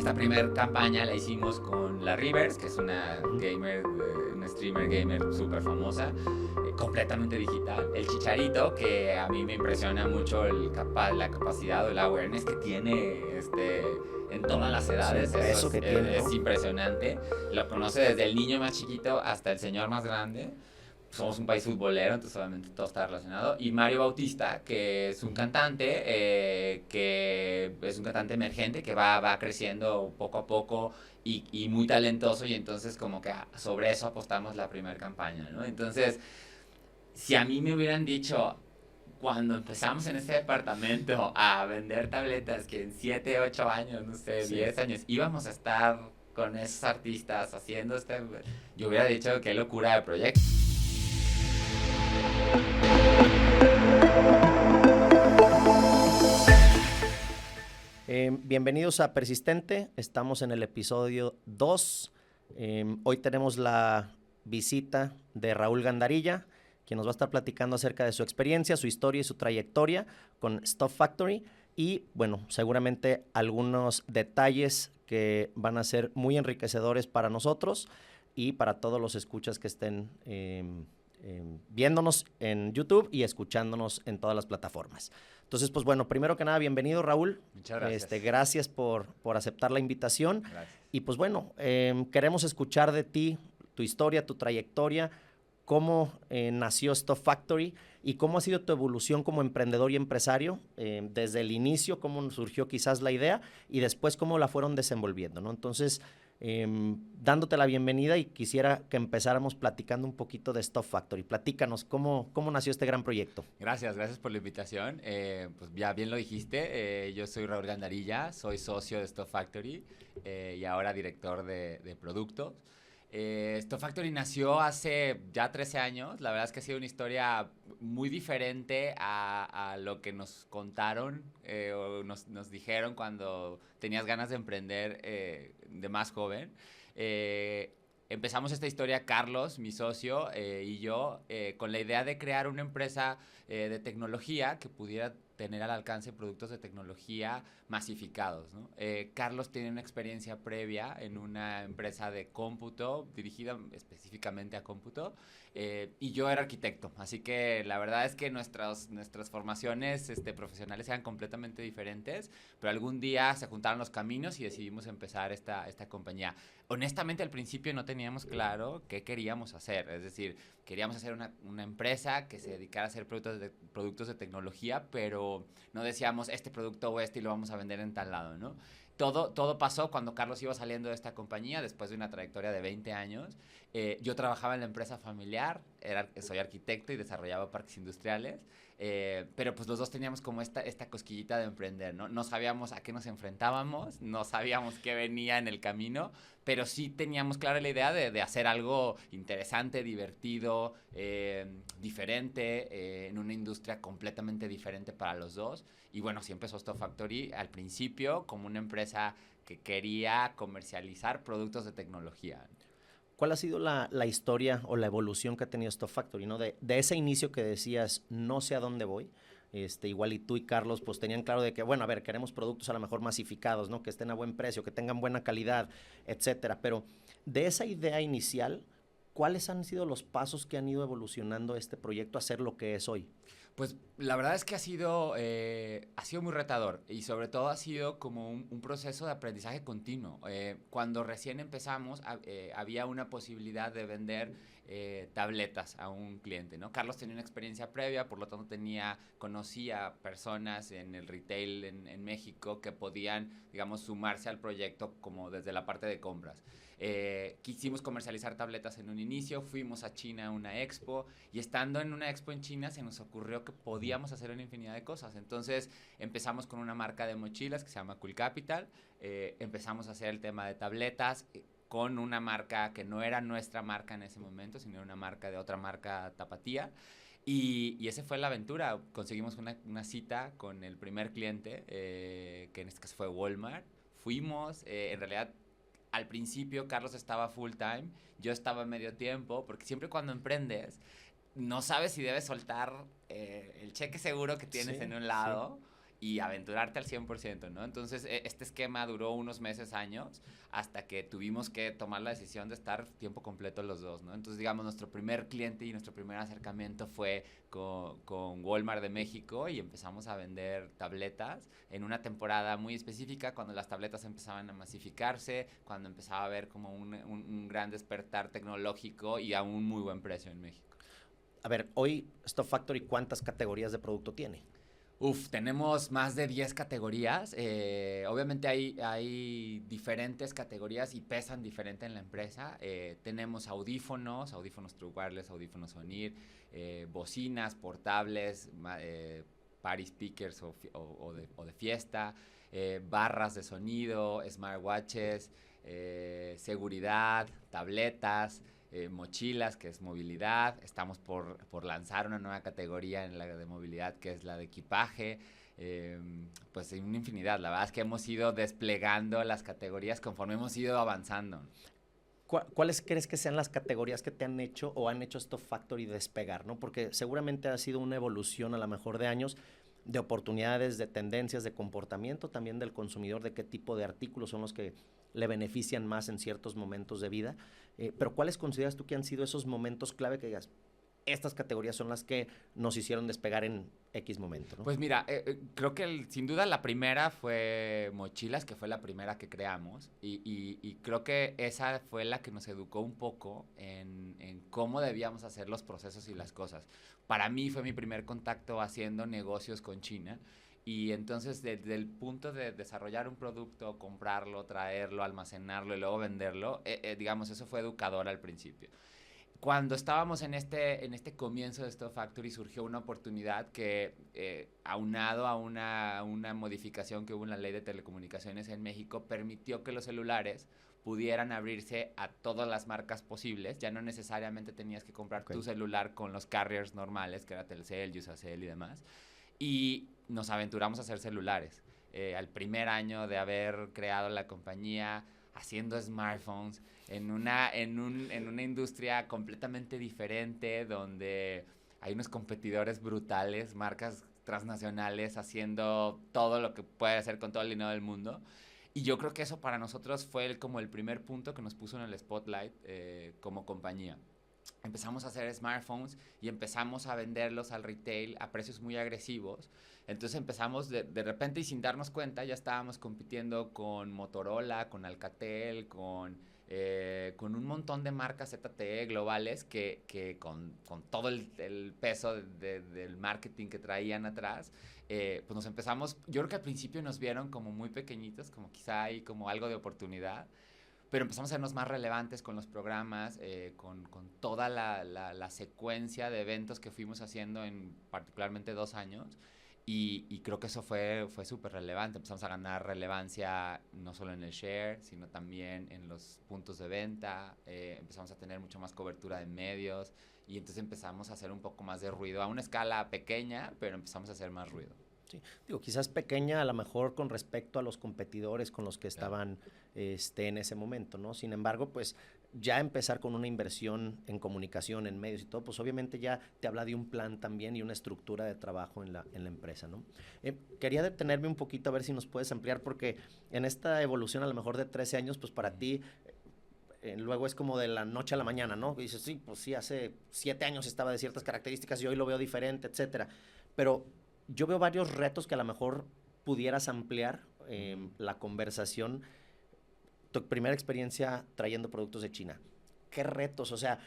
Esta primera campaña la hicimos con la Rivers, que es una streamer gamer súper famosa, completamente digital. El Chicharito, que a mí me impresiona mucho la capacidad o el awareness que tiene en todas las edades. Eso que tiene, es ¿no? impresionante. Lo conoce desde el niño más chiquito hasta el señor más grande. Somos un país futbolero, entonces obviamente todo está relacionado. Y Mario Bautista, que es un cantante, que es un cantante emergente, que va creciendo poco a poco y muy talentoso, y entonces como que sobre eso apostamos la primera campaña, ¿no? Entonces, si a mí me hubieran dicho, cuando empezamos en ese departamento a vender tabletas, que en 7 8 años, no sé, Sí. 10 años, íbamos a estar con esos artistas haciendo yo hubiera dicho qué locura de proyecto. Bienvenidos a Persistente, estamos en el episodio 2. Hoy tenemos la visita de Raúl Gandarilla, quien nos va a estar platicando acerca de su experiencia, su historia y su trayectoria con Stuff Factory y, bueno, seguramente algunos detalles que van a ser muy enriquecedores para nosotros y para todos los escuchas que estén viéndonos en YouTube y escuchándonos en todas las plataformas. Entonces, pues bueno, primero que nada, bienvenido, Raúl. Muchas gracias. Gracias por aceptar la invitación. Gracias. Y pues bueno, queremos escuchar de ti, tu historia, tu trayectoria, cómo nació Stuff Factory y cómo ha sido tu evolución como emprendedor y empresario, desde el inicio, cómo surgió quizás la idea y después cómo la fueron desenvolviendo, ¿no? Entonces, dándote la bienvenida y quisiera que empezáramos platicando un poquito de Stuff Factory. Platícanos, ¿cómo nació este gran proyecto? Gracias por la invitación. Pues ya bien lo dijiste, yo soy Raúl Gandarilla, soy socio de Stuff Factory y ahora director de productos. Stuff Factory nació hace ya 13 años. La verdad es que ha sido una historia muy diferente a lo que nos contaron o nos dijeron cuando tenías ganas de emprender de más joven. Empezamos esta historia Carlos, mi socio, y yo, con la idea de crear una empresa de tecnología que pudiera tener al alcance productos de tecnología masificados, ¿no? Carlos tiene una experiencia previa en una empresa de cómputo, dirigida específicamente a cómputo, y yo era arquitecto, así que la verdad es que nuestras formaciones profesionales eran completamente diferentes, pero algún día se juntaron los caminos y decidimos empezar esta compañía. Honestamente, al principio no teníamos claro qué queríamos hacer, es decir, queríamos hacer una empresa que se dedicara a hacer productos de tecnología, pero no decíamos este producto o y lo vamos a vender en tal lado, ¿no? Todo pasó cuando Carlos iba saliendo de esta compañía después de una trayectoria de 20 años. Yo trabajaba en la empresa familiar, soy arquitecto y desarrollaba parques industriales, pero pues los dos teníamos como esta cosquillita de emprender, ¿no? No sabíamos a qué nos enfrentábamos, no sabíamos qué venía en el camino, pero sí teníamos clara la idea de hacer algo interesante, divertido, diferente, en una industria completamente diferente para los dos. Y bueno, sí empezó Stuff Factory al principio como una empresa que quería comercializar productos de tecnología. ¿Cuál ha sido la historia o la evolución que ha tenido Stuff Factory, ¿no? De ese inicio que decías, no sé a dónde voy, igual y tú y Carlos pues tenían claro de que, bueno, a ver, queremos productos a lo mejor masificados, ¿no? Que estén a buen precio, que tengan buena calidad, etcétera. Pero de esa idea inicial, ¿cuáles han sido los pasos que han ido evolucionando este proyecto a ser lo que es hoy? Pues la verdad es que ha sido muy retador y sobre todo ha sido como un proceso de aprendizaje continuo. Cuando recién empezamos había una posibilidad de vender tabletas a un cliente, ¿no? Carlos tenía una experiencia previa, por lo tanto conocía personas en el retail en México que podían, digamos, sumarse al proyecto como desde la parte de compras. Quisimos comercializar tabletas en un inicio, fuimos a China a una expo y estando en una expo en China se nos ocurrió que podíamos hacer una infinidad de cosas. Entonces empezamos con una marca de mochilas que se llama Cool Capital, empezamos a hacer el tema de tabletas con una marca que no era nuestra marca en ese momento, sino era una marca de otra marca tapatía. Y esa fue la aventura. Conseguimos una cita con el primer cliente, que en este caso fue Walmart. Fuimos, en realidad al principio Carlos estaba full time, yo estaba medio tiempo, porque siempre cuando emprendes no sabes si debes soltar el cheque seguro que tienes Sí, en un sí. lado y aventurarte al 100%, ¿no? Entonces, este esquema duró unos meses, años, hasta que tuvimos que tomar la decisión de estar tiempo completo los dos, ¿no? Entonces, digamos, nuestro primer cliente y nuestro primer acercamiento fue con Walmart de México y empezamos a vender tabletas en una temporada muy específica, cuando las tabletas empezaban a masificarse, cuando empezaba a haber como un gran despertar tecnológico y a un muy buen precio en México. A ver, hoy Stuff Factory, ¿cuántas categorías de producto tiene? Tenemos más de 10 categorías. Obviamente hay diferentes categorías y pesan diferente en la empresa. Tenemos audífonos True Wireless, audífonos Sonir, bocinas portables, party speakers o de fiesta, barras de sonido, smartwatches, seguridad, tabletas, mochilas, que es movilidad. Estamos por lanzar una nueva categoría en la de movilidad, que es la de equipaje. Pues hay una infinidad. La verdad es que hemos ido desplegando las categorías conforme hemos ido avanzando. ¿Cuáles crees que sean las categorías que te han hecho o han hecho Stuff Factory despegar, ¿no? Porque seguramente ha sido una evolución a lo mejor de años, de oportunidades, de tendencias, de comportamiento también del consumidor, de qué tipo de artículos son los que le benefician más en ciertos momentos de vida. Pero ¿cuáles consideras tú que han sido esos momentos clave que digas, estas categorías son las que nos hicieron despegar en X momento, ¿no? Pues mira, creo que sin duda la primera fue mochilas, que fue la primera que creamos, y creo que esa fue la que nos educó un poco en cómo debíamos hacer los procesos y las cosas. Para mí fue mi primer contacto haciendo negocios con China, y entonces desde el punto de desarrollar un producto, comprarlo, traerlo, almacenarlo y luego venderlo, digamos, eso fue educador al principio. Cuando estábamos en este comienzo de Stuff Factory, surgió una oportunidad que, aunado a una modificación que hubo en la ley de telecomunicaciones en México, permitió que los celulares pudieran abrirse a todas las marcas posibles. Ya no necesariamente tenías que comprar tu celular con los carriers normales, que era Telcel, Usacell y demás. Y nos aventuramos a hacer celulares. Al primer año de haber creado la compañía, haciendo smartphones, en una industria completamente diferente, donde hay unos competidores brutales, marcas transnacionales haciendo todo lo que puede hacer con todo el dinero del mundo. Y yo creo que eso para nosotros fue como el primer punto que nos puso en el spotlight como compañía. Empezamos a hacer smartphones y empezamos a venderlos al retail a precios muy agresivos. Entonces empezamos de repente, y sin darnos cuenta, ya estábamos compitiendo con Motorola, con Alcatel, con un montón de marcas ZTE globales que con todo el peso del marketing que traían atrás, pues nos empezamos. Yo creo que al principio nos vieron como muy pequeñitos, como quizá hay como algo de oportunidad, pero empezamos a hacernos más relevantes con los programas, con toda la secuencia de eventos que fuimos haciendo en particularmente 2 años. Y creo que eso fue súper relevante. Empezamos a ganar relevancia no solo en el share, sino también en los puntos de venta. Empezamos a tener mucho más cobertura de medios. Y entonces empezamos a hacer un poco más de ruido, a una escala pequeña, pero empezamos a hacer más ruido. Sí. Digo, quizás pequeña a lo mejor con respecto a los competidores con los que estaban en ese momento, ¿no? Sin embargo, pues ya empezar con una inversión en comunicación, en medios y todo, pues obviamente ya te habla de un plan también y una estructura de trabajo en la empresa, ¿no? Quería detenerme un poquito a ver si nos puedes ampliar, porque en esta evolución a lo mejor de 13 años, pues para ti luego es como de la noche a la mañana, ¿no? Y dices, sí, pues sí, hace 7 años estaba de ciertas características y hoy lo veo diferente, etcétera. Pero yo veo varios retos que a lo mejor pudieras ampliar la conversación. Tu primera experiencia trayendo productos de China. ¿Qué retos? O sea,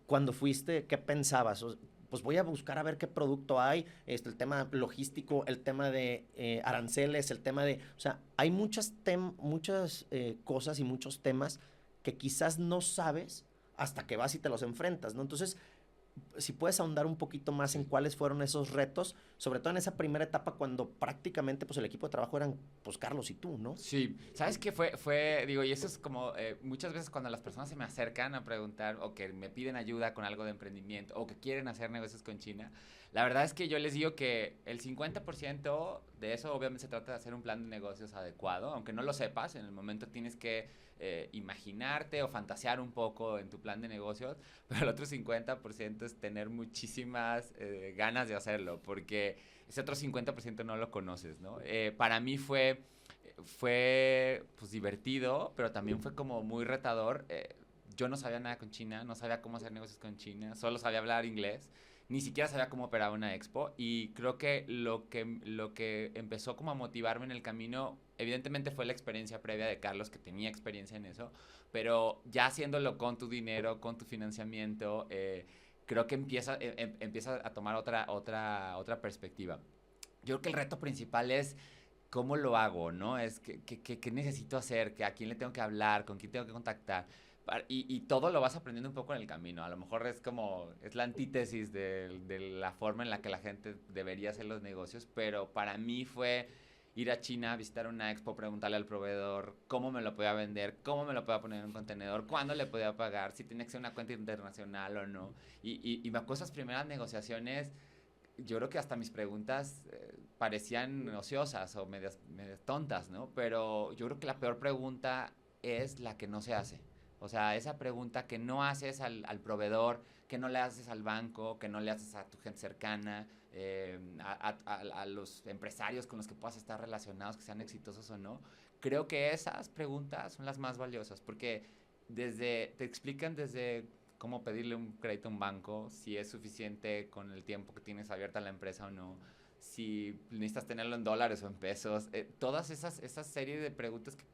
cuando fuiste, ¿qué pensabas? Pues voy a buscar a ver qué producto hay, el tema logístico, el tema de aranceles, el tema de... O sea, hay muchas cosas y muchos temas que quizás no sabes hasta que vas y te los enfrentas, ¿no? Entonces, si puedes ahondar un poquito más en cuáles fueron esos retos, sobre todo en esa primera etapa cuando prácticamente pues el equipo de trabajo eran pues Carlos y tú, ¿no? Sí, ¿sabes qué digo, y eso es como muchas veces cuando las personas se me acercan a preguntar o que me piden ayuda con algo de emprendimiento o que quieren hacer negocios con China, La verdad es que yo les digo que el 50% de eso obviamente se trata de hacer un plan de negocios adecuado, aunque no lo sepas, en el momento tienes que imaginarte o fantasear un poco en tu plan de negocios, pero el otro 50% es tener muchísimas ganas de hacerlo, porque ese otro 50% no lo conoces, ¿no? Para mí fue pues divertido, pero también fue como muy retador. Yo no sabía nada con China, no sabía cómo hacer negocios con China, solo sabía hablar inglés, ni siquiera sabía cómo operaba una expo, y creo que lo que empezó como a motivarme en el camino, evidentemente fue la experiencia previa de Carlos, que tenía experiencia en eso, pero ya haciéndolo con tu dinero, con tu financiamiento, creo que empieza a tomar otra perspectiva. Yo creo que el reto principal es cómo lo hago, ¿no? Es qué necesito hacer, a quién le tengo que hablar, con quién tengo que contactar. Y todo lo vas aprendiendo un poco en el camino. A lo mejor es la antítesis de la forma en la que la gente debería hacer los negocios, pero para mí fue ir a China, visitar una expo, preguntarle al proveedor cómo me lo podía vender, cómo me lo podía poner en un contenedor, cuándo le podía pagar, si tenía que ser una cuenta internacional o no. Y me acuerdo esas primeras negociaciones, yo creo que hasta mis preguntas parecían ociosas o medias tontas, ¿no? Pero yo creo que la peor pregunta es la que no se hace. O sea, esa pregunta que no haces al proveedor, que no le haces al banco, que no le haces a tu gente cercana, a los empresarios con los que puedas estar relacionados, que sean exitosos o no. Creo que esas preguntas son las más valiosas, porque te explican desde cómo pedirle un crédito a un banco, si es suficiente con el tiempo que tienes abierta la empresa o no, si necesitas tenerlo en dólares o en pesos, todas esas series de preguntas que,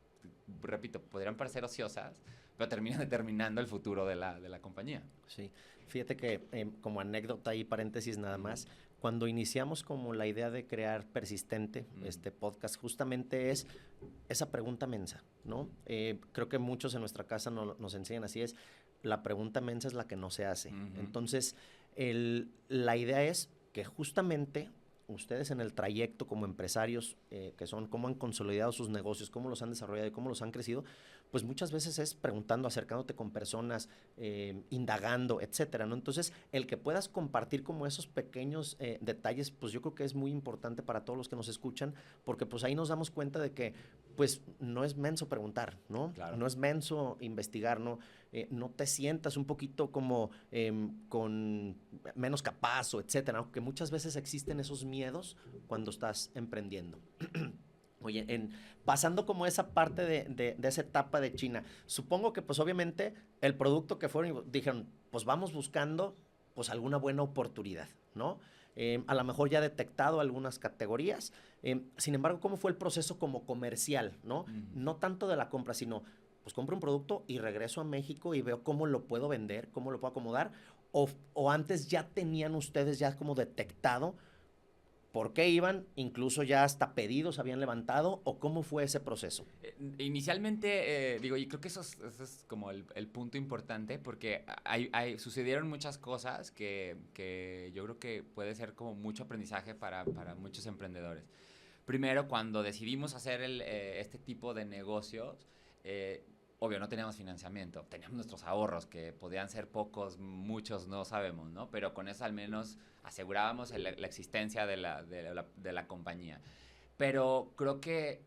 repito, podrían parecer ociosas, pero terminan determinando el futuro de la compañía. Sí, fíjate que como anécdota y paréntesis nada más, cuando iniciamos como la idea de crear Persistente, este podcast, justamente es esa pregunta mensa, ¿no? Creo que muchos en nuestra casa nos enseñan así, es la pregunta mensa es la que no se hace. Entonces, la idea es que justamente ustedes en el trayecto como empresarios, que son cómo han consolidado sus negocios, cómo los han desarrollado y cómo los han crecido, pues muchas veces es preguntando, acercándote con personas, indagando, etcétera, ¿no? Entonces, el que puedas compartir como esos pequeños detalles, pues yo creo que es muy importante para todos los que nos escuchan, porque pues ahí nos damos cuenta de que pues no es menso preguntar, ¿no? Claro. No es menso investigar, ¿no? No te sientas un poquito como con menos capaz o etcétera, ¿no? Que muchas veces existen esos miedos cuando estás emprendiendo. Oye, pasando como esa parte de esa etapa de China, supongo que pues obviamente el producto que fueron, dijeron, pues vamos buscando pues alguna buena oportunidad, ¿no? A lo mejor ya detectado algunas categorías. Sin embargo, ¿cómo fue el proceso como comercial, ¿no? No tanto de la compra, sino pues compro un producto y regreso a México y veo cómo lo puedo vender, cómo lo puedo acomodar, o antes ya tenían ustedes ya como detectado por qué iban, incluso ya hasta pedidos habían levantado, o cómo fue ese proceso. Inicialmente, digo, y creo que eso es como el punto importante, porque sucedieron muchas cosas que yo creo que puede ser como mucho aprendizaje para muchos emprendedores. Primero, cuando decidimos hacer este tipo de negocios, obvio, no teníamos financiamiento, teníamos nuestros ahorros, que podían ser pocos, muchos, no sabemos, ¿no? Pero con eso al menos asegurábamos la existencia de la compañía. Pero creo que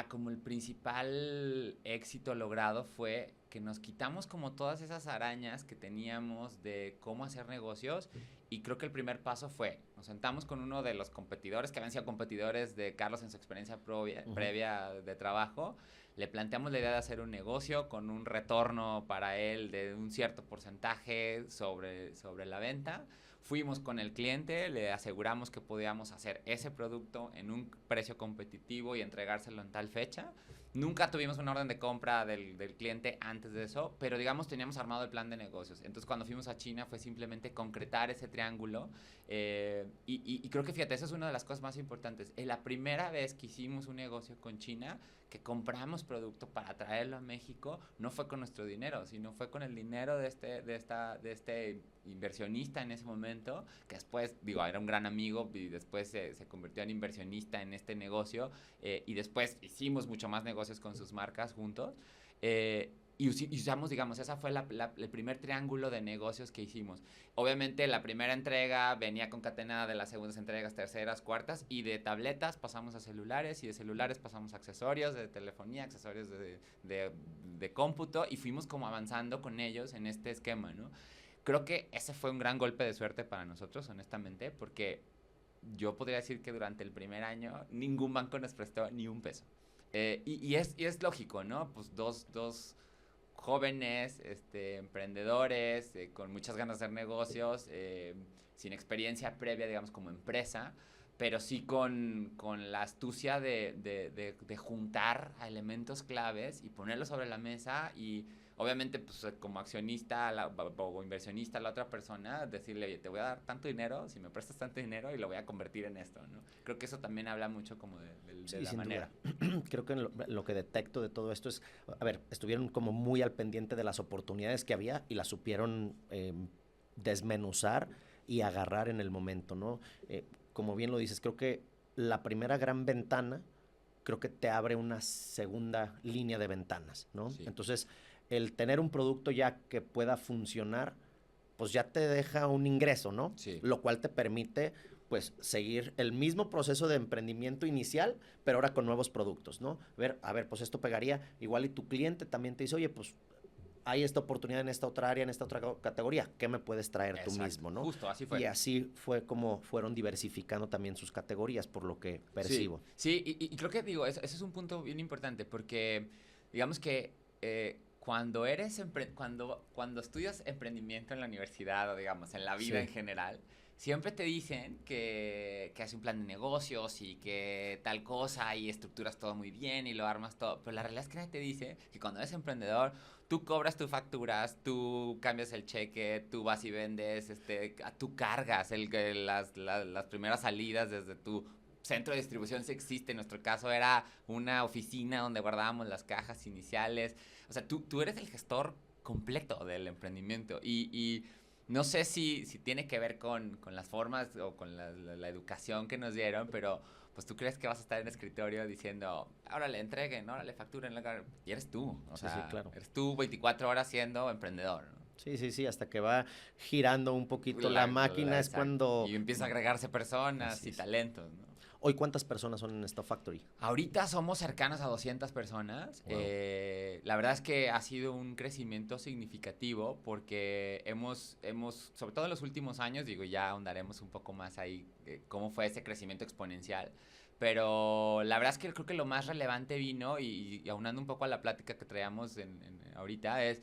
como el principal éxito logrado fue que nos quitamos como todas esas arañas que teníamos de cómo hacer negocios, y creo que el primer paso fue, nos sentamos con uno de los competidores, que habían sido competidores de Carlos en su experiencia previa de trabajo. Le planteamos la idea de hacer un negocio con un retorno para él de un cierto porcentaje sobre la venta. Fuimos con el cliente, le aseguramos que podíamos hacer ese producto en un precio competitivo y entregárselo en tal fecha. Nunca tuvimos una orden de compra del cliente antes de eso, pero digamos teníamos armado el plan de negocios. Entonces cuando fuimos a China fue simplemente concretar ese triángulo, y creo que fíjate, esa es una de las cosas más importantes. Es la primera vez que hicimos un negocio con China, que compramos producto para traerlo a México, no fue con nuestro dinero, sino fue con el dinero de este inversionista en ese momento, que después, digo, era un gran amigo y después se convirtió en inversionista en este negocio, y después hicimos mucho más negocios con sus marcas juntos. y usamos, digamos, esa fue el primer triángulo de negocios que hicimos. Obviamente la primera entrega venía concatenada de las segundas entregas, terceras, cuartas, y de tabletas pasamos a celulares, y de celulares pasamos a accesorios de telefonía, accesorios de cómputo, y fuimos como avanzando con ellos en este esquema, ¿no? Creo que ese fue un gran golpe de suerte para nosotros, honestamente, porque yo podría decir que durante el primer año ningún banco nos prestó ni un peso. Y es lógico, ¿no? Pues dos jóvenes, emprendedores, con muchas ganas de hacer negocios, sin experiencia previa, digamos, como empresa, pero sí con la astucia de juntar a elementos claves y ponerlos sobre la mesa y obviamente pues como accionista o inversionista a la otra persona, decirle, oye, te voy a dar tanto dinero, si me prestas tanto dinero y lo voy a convertir en esto, ¿no? Creo que eso también habla mucho como de Sí, la sin manera. duda. Creo que lo que detecto de todo esto es, a ver, estuvieron como muy al pendiente de las oportunidades que había y las supieron desmenuzar y agarrar en el momento, ¿no? Como bien lo dices, creo que la primera gran ventana, creo que te abre una segunda línea de ventanas, ¿no? Sí. Entonces, el tener un producto ya que pueda funcionar, pues ya te deja un ingreso, ¿no? Sí. Lo cual te permite, pues, seguir el mismo proceso de emprendimiento inicial, pero ahora con nuevos productos, ¿no? A ver, pues esto pegaría, igual y tu cliente también te dice, oye, pues hay esta oportunidad en esta otra área, en esta otra categoría, ¿qué me puedes traer tú Exacto. mismo, no? Justo, así Y fue. así fue como fueron diversificando también sus categorías, por lo que Sí, percibo. sí, y creo que digo, ese es un punto bien importante porque digamos que cuando estudias emprendimiento en la universidad o digamos en la vida Sí, en general, siempre te dicen que haces un plan de negocios y que tal cosa y estructuras todo muy bien y lo armas todo, pero la realidad es que nadie te dice que cuando eres emprendedor tú cobras tus facturas, tú cambias el cheque, tú vas y vendes, tú cargas las primeras salidas desde tu centro de distribución si existe. En nuestro caso era una oficina donde guardábamos las cajas iniciales. O sea, tú eres el gestor completo del emprendimiento. Y no sé si tiene que ver con las formas o con la educación que nos dieron, pero pues tú crees que vas a estar en el escritorio diciendo, órale, entreguen, órale, facturen. Y eres tú. O sí, sí, sea, claro. eres tú 24 horas siendo emprendedor, ¿no? Sí, sí, sí, hasta que va girando un poquito la máquina es Exacto. cuando... Y empieza a agregarse personas Así y es. talentos, ¿no? Hoy, ¿cuántas personas son en Stuff Factory? Ahorita somos cercanos a 200 personas. Wow. La verdad es que ha sido un crecimiento significativo porque sobre todo en los últimos años, digo, ya ahondaremos un poco más ahí, cómo fue ese crecimiento exponencial. Pero la verdad es que creo que lo más relevante vino, y aunando un poco a la plática que traíamos ahorita, es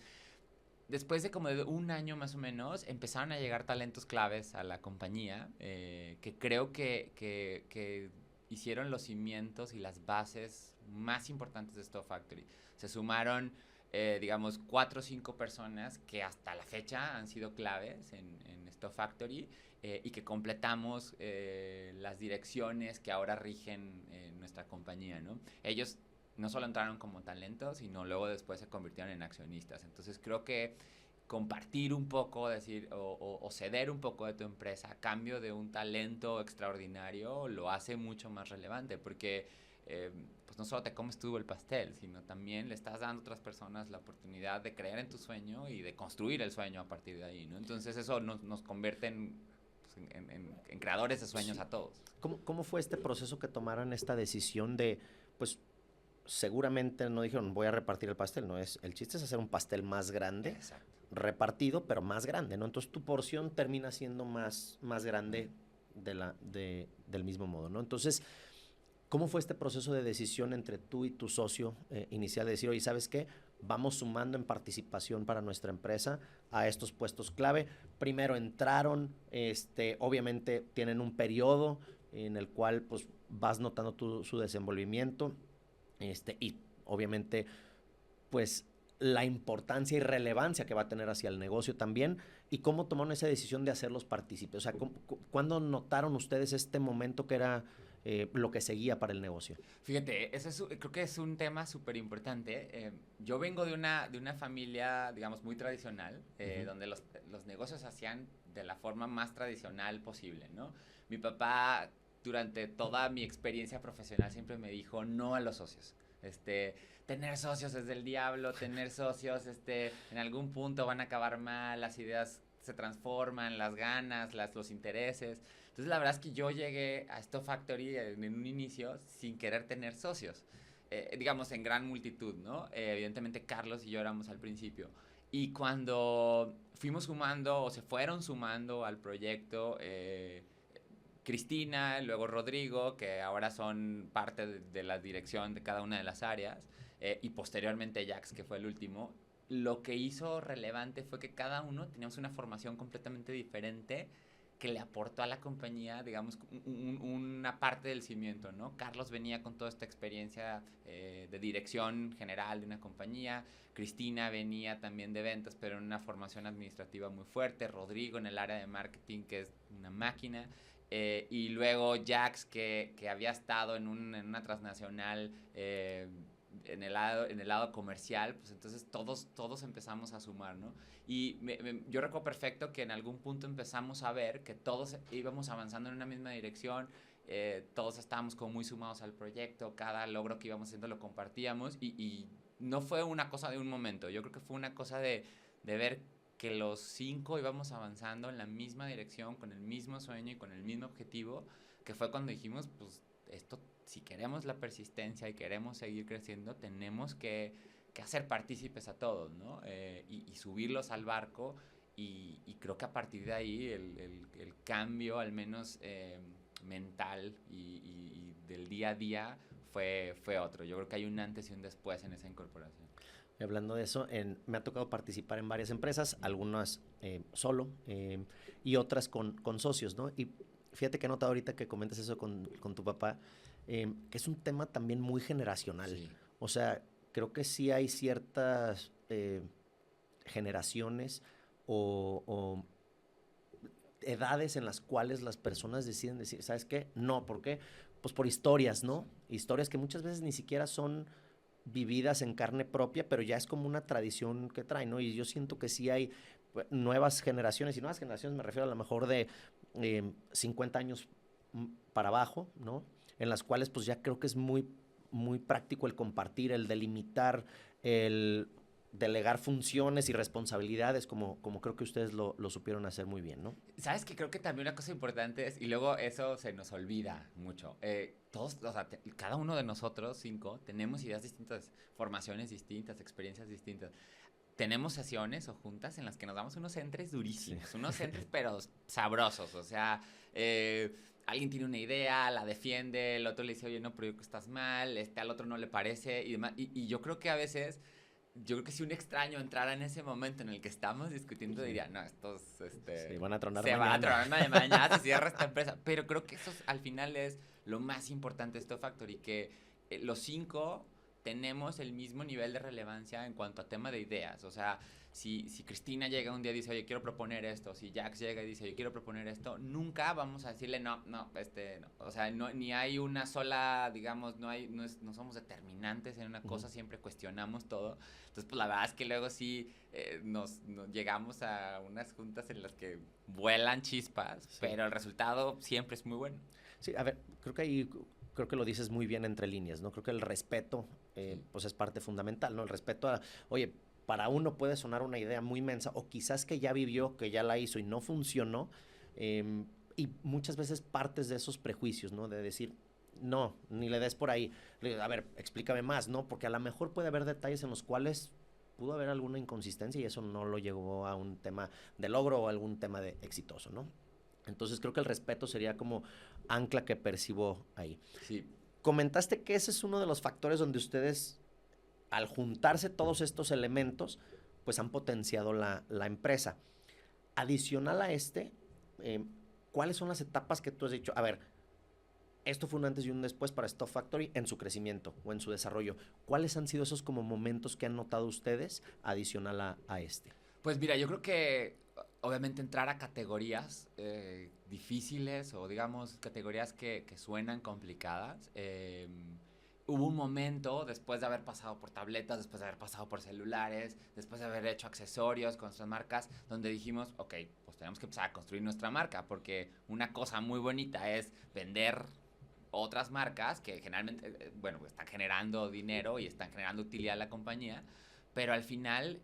después de como de un año más o menos, empezaron a llegar talentos claves a la compañía, que creo que hicieron los cimientos y las bases más importantes de Stuff Factory. Se sumaron, digamos, 4 o 5 personas que hasta la fecha han sido claves en Stuff Factory, y que completamos las direcciones que ahora rigen nuestra compañía, ¿no? Ellos no solo entraron como talentos, sino luego después se convirtieron en accionistas. Entonces creo que compartir un poco, decir, o ceder un poco de tu empresa a cambio de un talento extraordinario lo hace mucho más relevante, porque pues no solo te comes tú el pastel, sino también le estás dando a otras personas la oportunidad de creer en tu sueño y de construir el sueño a partir de ahí, ¿no? Entonces eso nos convierte en creadores de sueños Sí. a todos. ¿Cómo fue este proceso que tomaran esta decisión de, pues, seguramente no dijeron voy a repartir el pastel, no es, el chiste es hacer un pastel más grande, Exacto. repartido, pero más grande, ¿no? Entonces tu porción termina siendo más grande del mismo modo, ¿no? Entonces, ¿cómo fue este proceso de decisión entre tú y tu socio inicial de decir, oye, ¿sabes qué? Vamos sumando en participación para nuestra empresa a estos puestos clave. Primero entraron, obviamente tienen un periodo en el cual pues vas notando su desenvolvimiento, y obviamente pues la importancia y relevancia que va a tener hacia el negocio también, y cómo tomaron esa decisión de hacerlos partícipes. O sea, ¿cuándo notaron ustedes este momento que era lo que seguía para el negocio? Fíjate, creo que es un tema súper importante. Yo vengo de una familia, digamos, muy tradicional, donde los negocios se hacían de la forma más tradicional posible, ¿no? Mi papá, durante toda mi experiencia profesional, siempre me dijo no a los socios. Tener socios es del diablo, tener socios, en algún punto van a acabar mal, las ideas se transforman, las ganas, los intereses. Entonces, la verdad es que yo llegué a Stuff Factory en un inicio sin querer tener socios. Digamos, en gran multitud, ¿no? Evidentemente, Carlos y yo éramos al principio. Y cuando fuimos sumando, o se fueron sumando al proyecto, Cristina, luego Rodrigo, que ahora son parte de la dirección de cada una de las áreas, y posteriormente Jax, que fue el último, lo que hizo relevante fue que cada uno teníamos una formación completamente diferente que le aportó a la compañía, digamos, una parte del cimiento, ¿no? Carlos venía con toda esta experiencia de dirección general de una compañía, Cristina venía también de ventas, pero en una formación administrativa muy fuerte, Rodrigo en el área de marketing, que es una máquina, y luego Jax, que había estado en una transnacional, en el lado comercial, pues entonces todos empezamos a sumar, ¿no? Y yo recuerdo perfecto que en algún punto empezamos a ver que todos íbamos avanzando en una misma dirección, todos estábamos como muy sumados al proyecto, cada logro que íbamos haciendo lo compartíamos y no fue una cosa de un momento, yo creo que fue una cosa de ver que los 5 íbamos avanzando en la misma dirección, con el mismo sueño y con el mismo objetivo, que fue cuando dijimos, pues esto, si queremos la persistencia y queremos seguir creciendo, tenemos que hacer partícipes a todos, ¿no? Y subirlos al barco y creo que a partir de ahí el cambio, al menos mental y del día a día, fue otro. Yo creo que hay un antes y un después en esa incorporación. Hablando de eso, me ha tocado participar en varias empresas, algunas solo y otras con socios, ¿no? Y fíjate que he notado ahorita que comentas eso con tu papá, que es un tema también muy generacional. Sí. O sea, creo que sí hay ciertas generaciones o edades en las cuales las personas deciden decir, ¿sabes qué? No, ¿por qué? Pues por historias, ¿no? Historias que muchas veces ni siquiera son vividas en carne propia, pero ya es como una tradición que trae, ¿no? Y yo siento que sí hay nuevas generaciones, y nuevas generaciones me refiero a lo mejor de 50 años para abajo, ¿no? En las cuales pues ya creo que es muy, muy práctico el compartir, el delimitar, el delegar funciones y responsabilidades, como creo que ustedes lo supieron hacer muy bien, ¿no? ¿Sabes qué? Creo que también una cosa importante es, y luego eso se nos olvida mucho, todos, o sea, cada uno de nosotros 5 tenemos ideas distintas, formaciones distintas, experiencias distintas. Tenemos sesiones o juntas en las que nos damos unos entres durísimos, sí. Unos entres pero sabrosos, o sea, alguien tiene una idea, la defiende, el otro le dice, oye, no, pero yo creo que estás mal, al otro no le parece y demás, y yo creo que a veces... Yo creo que si un extraño entrara en ese momento en el que estamos discutiendo, sí, diría, no, estos, sí, van a tronar se va a tronar mañana, se cierra esta empresa. Pero creo que eso al final es lo más importante de Stuff Factory, que los 5 tenemos el mismo nivel de relevancia en cuanto a tema de ideas. O sea, si Cristina llega un día y dice, oye, quiero proponer esto, si Jax llega y dice, oye, quiero proponer esto, nunca vamos a decirle, no. O sea, ni hay una sola, digamos, no somos determinantes en una cosa, siempre cuestionamos todo. Entonces, pues la verdad es que luego sí nos llegamos a unas juntas en las que vuelan chispas, sí, pero el resultado siempre es muy bueno. Sí, a ver, creo que lo dices muy bien entre líneas, ¿no? Creo que el respeto, pues es parte fundamental, ¿no? El respeto a, oye, para uno puede sonar una idea muy inmensa, o quizás que ya vivió, que ya la hizo y no funcionó, y muchas veces partes de esos prejuicios, ¿no? De decir, no, ni le des por ahí. A ver, explícame más, ¿no? Porque a lo mejor puede haber detalles en los cuales pudo haber alguna inconsistencia y eso no lo llevó a un tema de logro o algún tema de exitoso, ¿no? Entonces creo que el respeto sería como ancla que percibo ahí. Sí. Comentaste que ese es uno de los factores donde ustedes, al juntarse todos estos elementos, pues han potenciado la empresa. Adicional a ¿cuáles son las etapas que tú has dicho? A ver, esto fue un antes y un después para Stuff Factory en su crecimiento o en su desarrollo. ¿Cuáles han sido esos como momentos que han notado ustedes adicional a este? Pues mira, yo creo que obviamente entrar a categorías difíciles o digamos categorías que suenan complicadas. Hubo un momento después de haber pasado por tabletas, después de haber pasado por celulares, después de haber hecho accesorios con nuestras marcas, donde dijimos, ok, pues tenemos que empezar a construir nuestra marca, porque una cosa muy bonita es vender otras marcas que generalmente, bueno, están generando dinero y están generando utilidad a la compañía, pero al final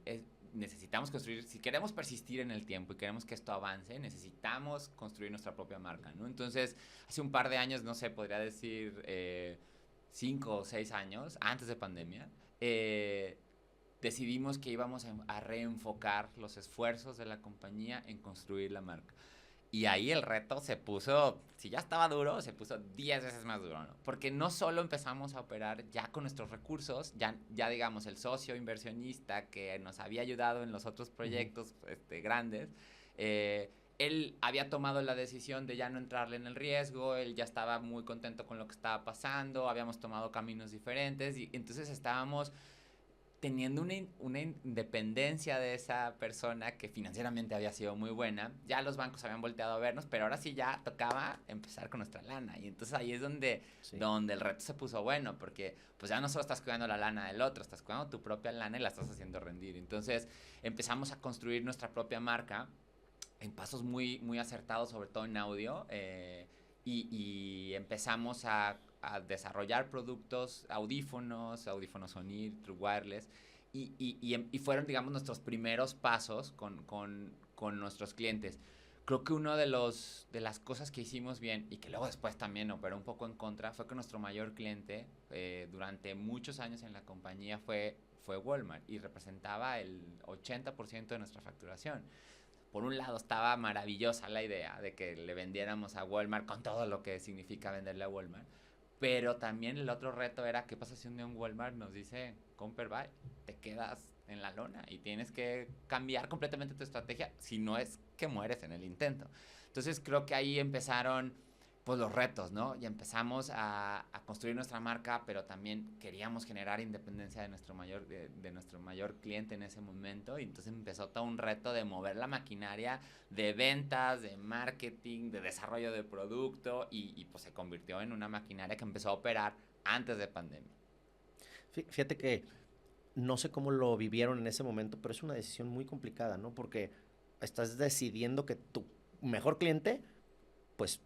necesitamos construir, si queremos persistir en el tiempo y queremos que esto avance, necesitamos construir nuestra propia marca, ¿no? Entonces, hace un par de años, no sé, podría decir 5 o 6 años, antes de pandemia, decidimos que íbamos a reenfocar los esfuerzos de la compañía en construir la marca. Y ahí el reto se puso, si ya estaba duro, se puso 10 veces más duro, ¿no? Porque no solo empezamos a operar ya con nuestros recursos, ya digamos el socio inversionista que nos había ayudado en los otros proyectos grandes, él había tomado la decisión de ya no entrarle en el riesgo, él ya estaba muy contento con lo que estaba pasando, habíamos tomado caminos diferentes y entonces estábamos teniendo una independencia de esa persona que financieramente había sido muy buena. Ya los bancos habían volteado a vernos, pero ahora sí ya tocaba empezar con nuestra lana. Y entonces ahí es donde el reto se puso bueno, porque pues ya no solo estás cuidando la lana del otro, estás cuidando tu propia lana y la estás haciendo rendir. Entonces empezamos a construir nuestra propia marca en pasos muy, muy acertados, sobre todo en audio, y empezamos a desarrollar productos, audífonos Sonir, True Wireless, y fueron, digamos, nuestros primeros pasos con nuestros clientes. Creo que uno de las cosas que hicimos bien, y que luego después también operó un poco en contra, fue que nuestro mayor cliente durante muchos años en la compañía fue Walmart, y representaba el 80% de nuestra facturación. Por un lado estaba maravillosa la idea de que le vendiéramos a Walmart con todo lo que significa venderle a Walmart, pero también el otro reto era, ¿qué pasa si un día un Walmart nos dice, Comper, bye, te quedas en la lona y tienes que cambiar completamente tu estrategia, si no es que mueres en el intento? Entonces creo que ahí empezaron pues los retos, ¿no? Y empezamos a construir nuestra marca, pero también queríamos generar independencia de nuestro mayor cliente en ese momento, y entonces empezó todo un reto de mover la maquinaria de ventas, de marketing, de desarrollo de producto, y pues se convirtió en una maquinaria que empezó a operar antes de pandemia. Fíjate que no sé cómo lo vivieron en ese momento, pero es una decisión muy complicada, ¿no? Porque estás decidiendo que tu mejor cliente, pues,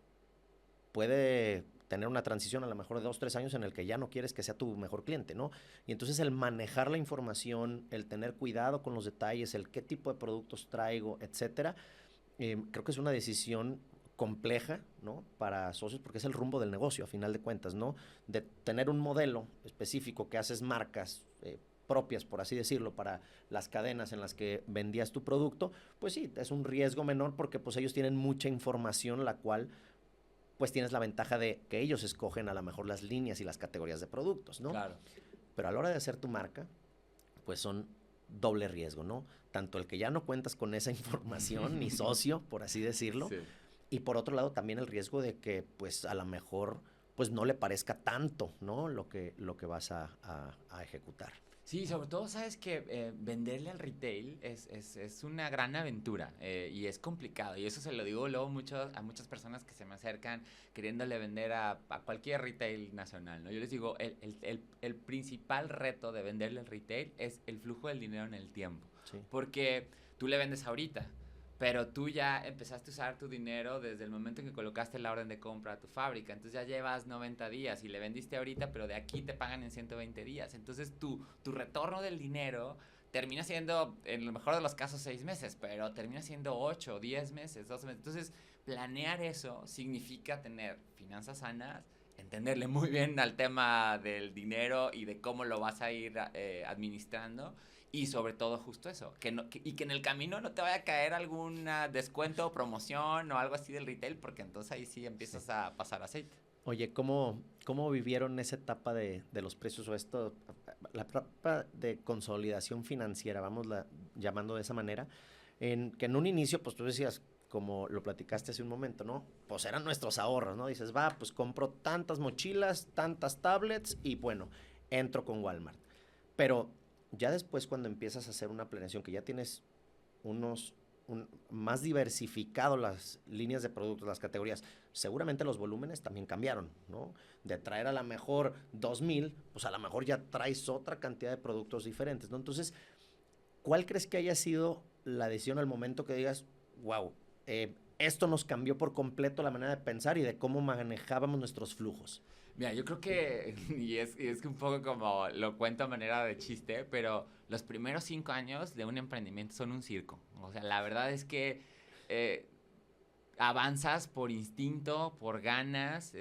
puede tener una transición a lo mejor de 2, 3 años en el que ya no quieres que sea tu mejor cliente, ¿no? Y entonces el manejar la información, el tener cuidado con los detalles, el qué tipo de productos traigo, etcétera, creo que es una decisión compleja, ¿no? Para socios, porque es el rumbo del negocio, a final de cuentas, ¿no? De tener un modelo específico que haces marcas propias, por así decirlo, para las cadenas en las que vendías tu producto, pues sí, es un riesgo menor porque pues ellos tienen mucha información, la cual pues tienes la ventaja de que ellos escogen a lo mejor las líneas y las categorías de productos, ¿no? Claro. Pero a la hora de hacer tu marca, pues son doble riesgo, ¿no? Tanto el que ya no cuentas con esa información, ni socio, por así decirlo, sí. Y por otro lado también el riesgo de que pues a lo mejor pues no le parezca tanto, ¿no? Lo que vas a ejecutar. Sí, sobre todo sabes que venderle al retail es una gran aventura y es complicado. Y eso se lo digo luego a muchas personas que se me acercan queriéndole vender a cualquier retail nacional, ¿no? Yo les digo, el principal reto de venderle al retail es el flujo del dinero en el tiempo. Sí. Porque tú le vendes ahorita, pero tú ya empezaste a usar tu dinero desde el momento en que colocaste la orden de compra a tu fábrica. Entonces ya llevas 90 días y le vendiste ahorita, pero de aquí te pagan en 120 días. Entonces tu retorno del dinero termina siendo, en lo mejor de los casos, 6 meses, pero termina siendo 8, 10 meses, 12 meses. Entonces planear eso significa tener finanzas sanas, entenderle muy bien al tema del dinero y de cómo lo vas a ir administrando. Y sobre todo justo eso, que en el camino no te vaya a caer algún descuento o promoción o algo así del retail, porque entonces ahí sí empiezas a pasar aceite. Oye, ¿cómo vivieron esa etapa de los precios o esto, la etapa de consolidación financiera, vamos llamando de esa manera, que en un inicio, pues tú decías, como lo platicaste hace un momento, ¿no? Pues eran nuestros ahorros, ¿no? Dices, pues compro tantas mochilas, tantas tablets y bueno, entro con Walmart. Pero ya después cuando empiezas a hacer una planeación que ya tienes más diversificado las líneas de productos, las categorías, seguramente los volúmenes también cambiaron, ¿no? De traer a lo mejor 2,000, pues a lo mejor ya traes otra cantidad de productos diferentes, ¿no? Entonces, ¿cuál crees que haya sido la decisión al momento que digas, wow, esto nos cambió por completo la manera de pensar y de cómo manejábamos nuestros flujos? Mira, yo creo que, y es que un poco como lo cuento a manera de chiste, pero los primeros 5 años de un emprendimiento son un circo. O sea, la verdad es que eh, avanzas por instinto, por ganas,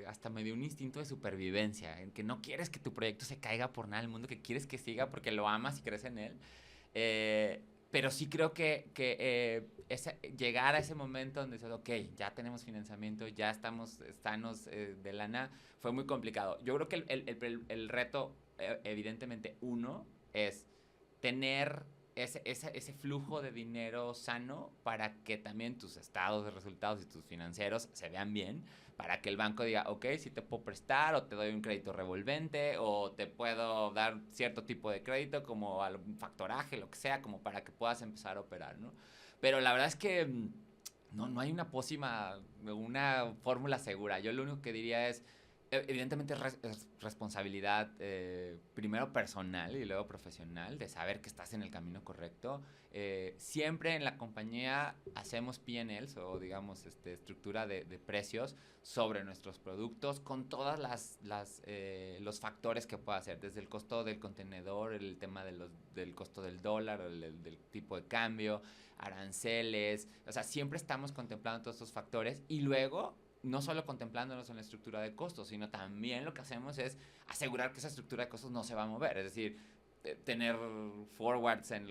hasta medio un instinto de supervivencia, en que no quieres que tu proyecto se caiga por nada del mundo, que quieres que siga porque lo amas y crees en él. Pero sí creo que llegar a ese momento donde dices, ok, ya tenemos financiamiento, ya estamos sanos de lana, fue muy complicado. Yo creo que el reto, evidentemente, uno, es tener ese flujo de dinero sano para que también tus estados de resultados y tus financieros se vean bien, para que el banco diga, ok, si te puedo prestar o te doy un crédito revolvente o te puedo dar cierto tipo de crédito como un factoraje, lo que sea, como para que puedas empezar a operar, ¿no? Pero la verdad es que no hay una pócima, una fórmula segura. Yo lo único que diría es, evidentemente es responsabilidad primero personal y luego profesional de saber que estás en el camino correcto. Siempre en la compañía hacemos P&Ls o digamos estructura de precios sobre nuestros productos con todas los factores que pueda hacer, desde el costo del contenedor, el tema del costo del dólar, del tipo de cambio, aranceles, o sea, siempre estamos contemplando todos estos factores y luego no solo contemplándonos en la estructura de costos, sino también lo que hacemos es asegurar que esa estructura de costos no se va a mover. Es decir, tener forwards en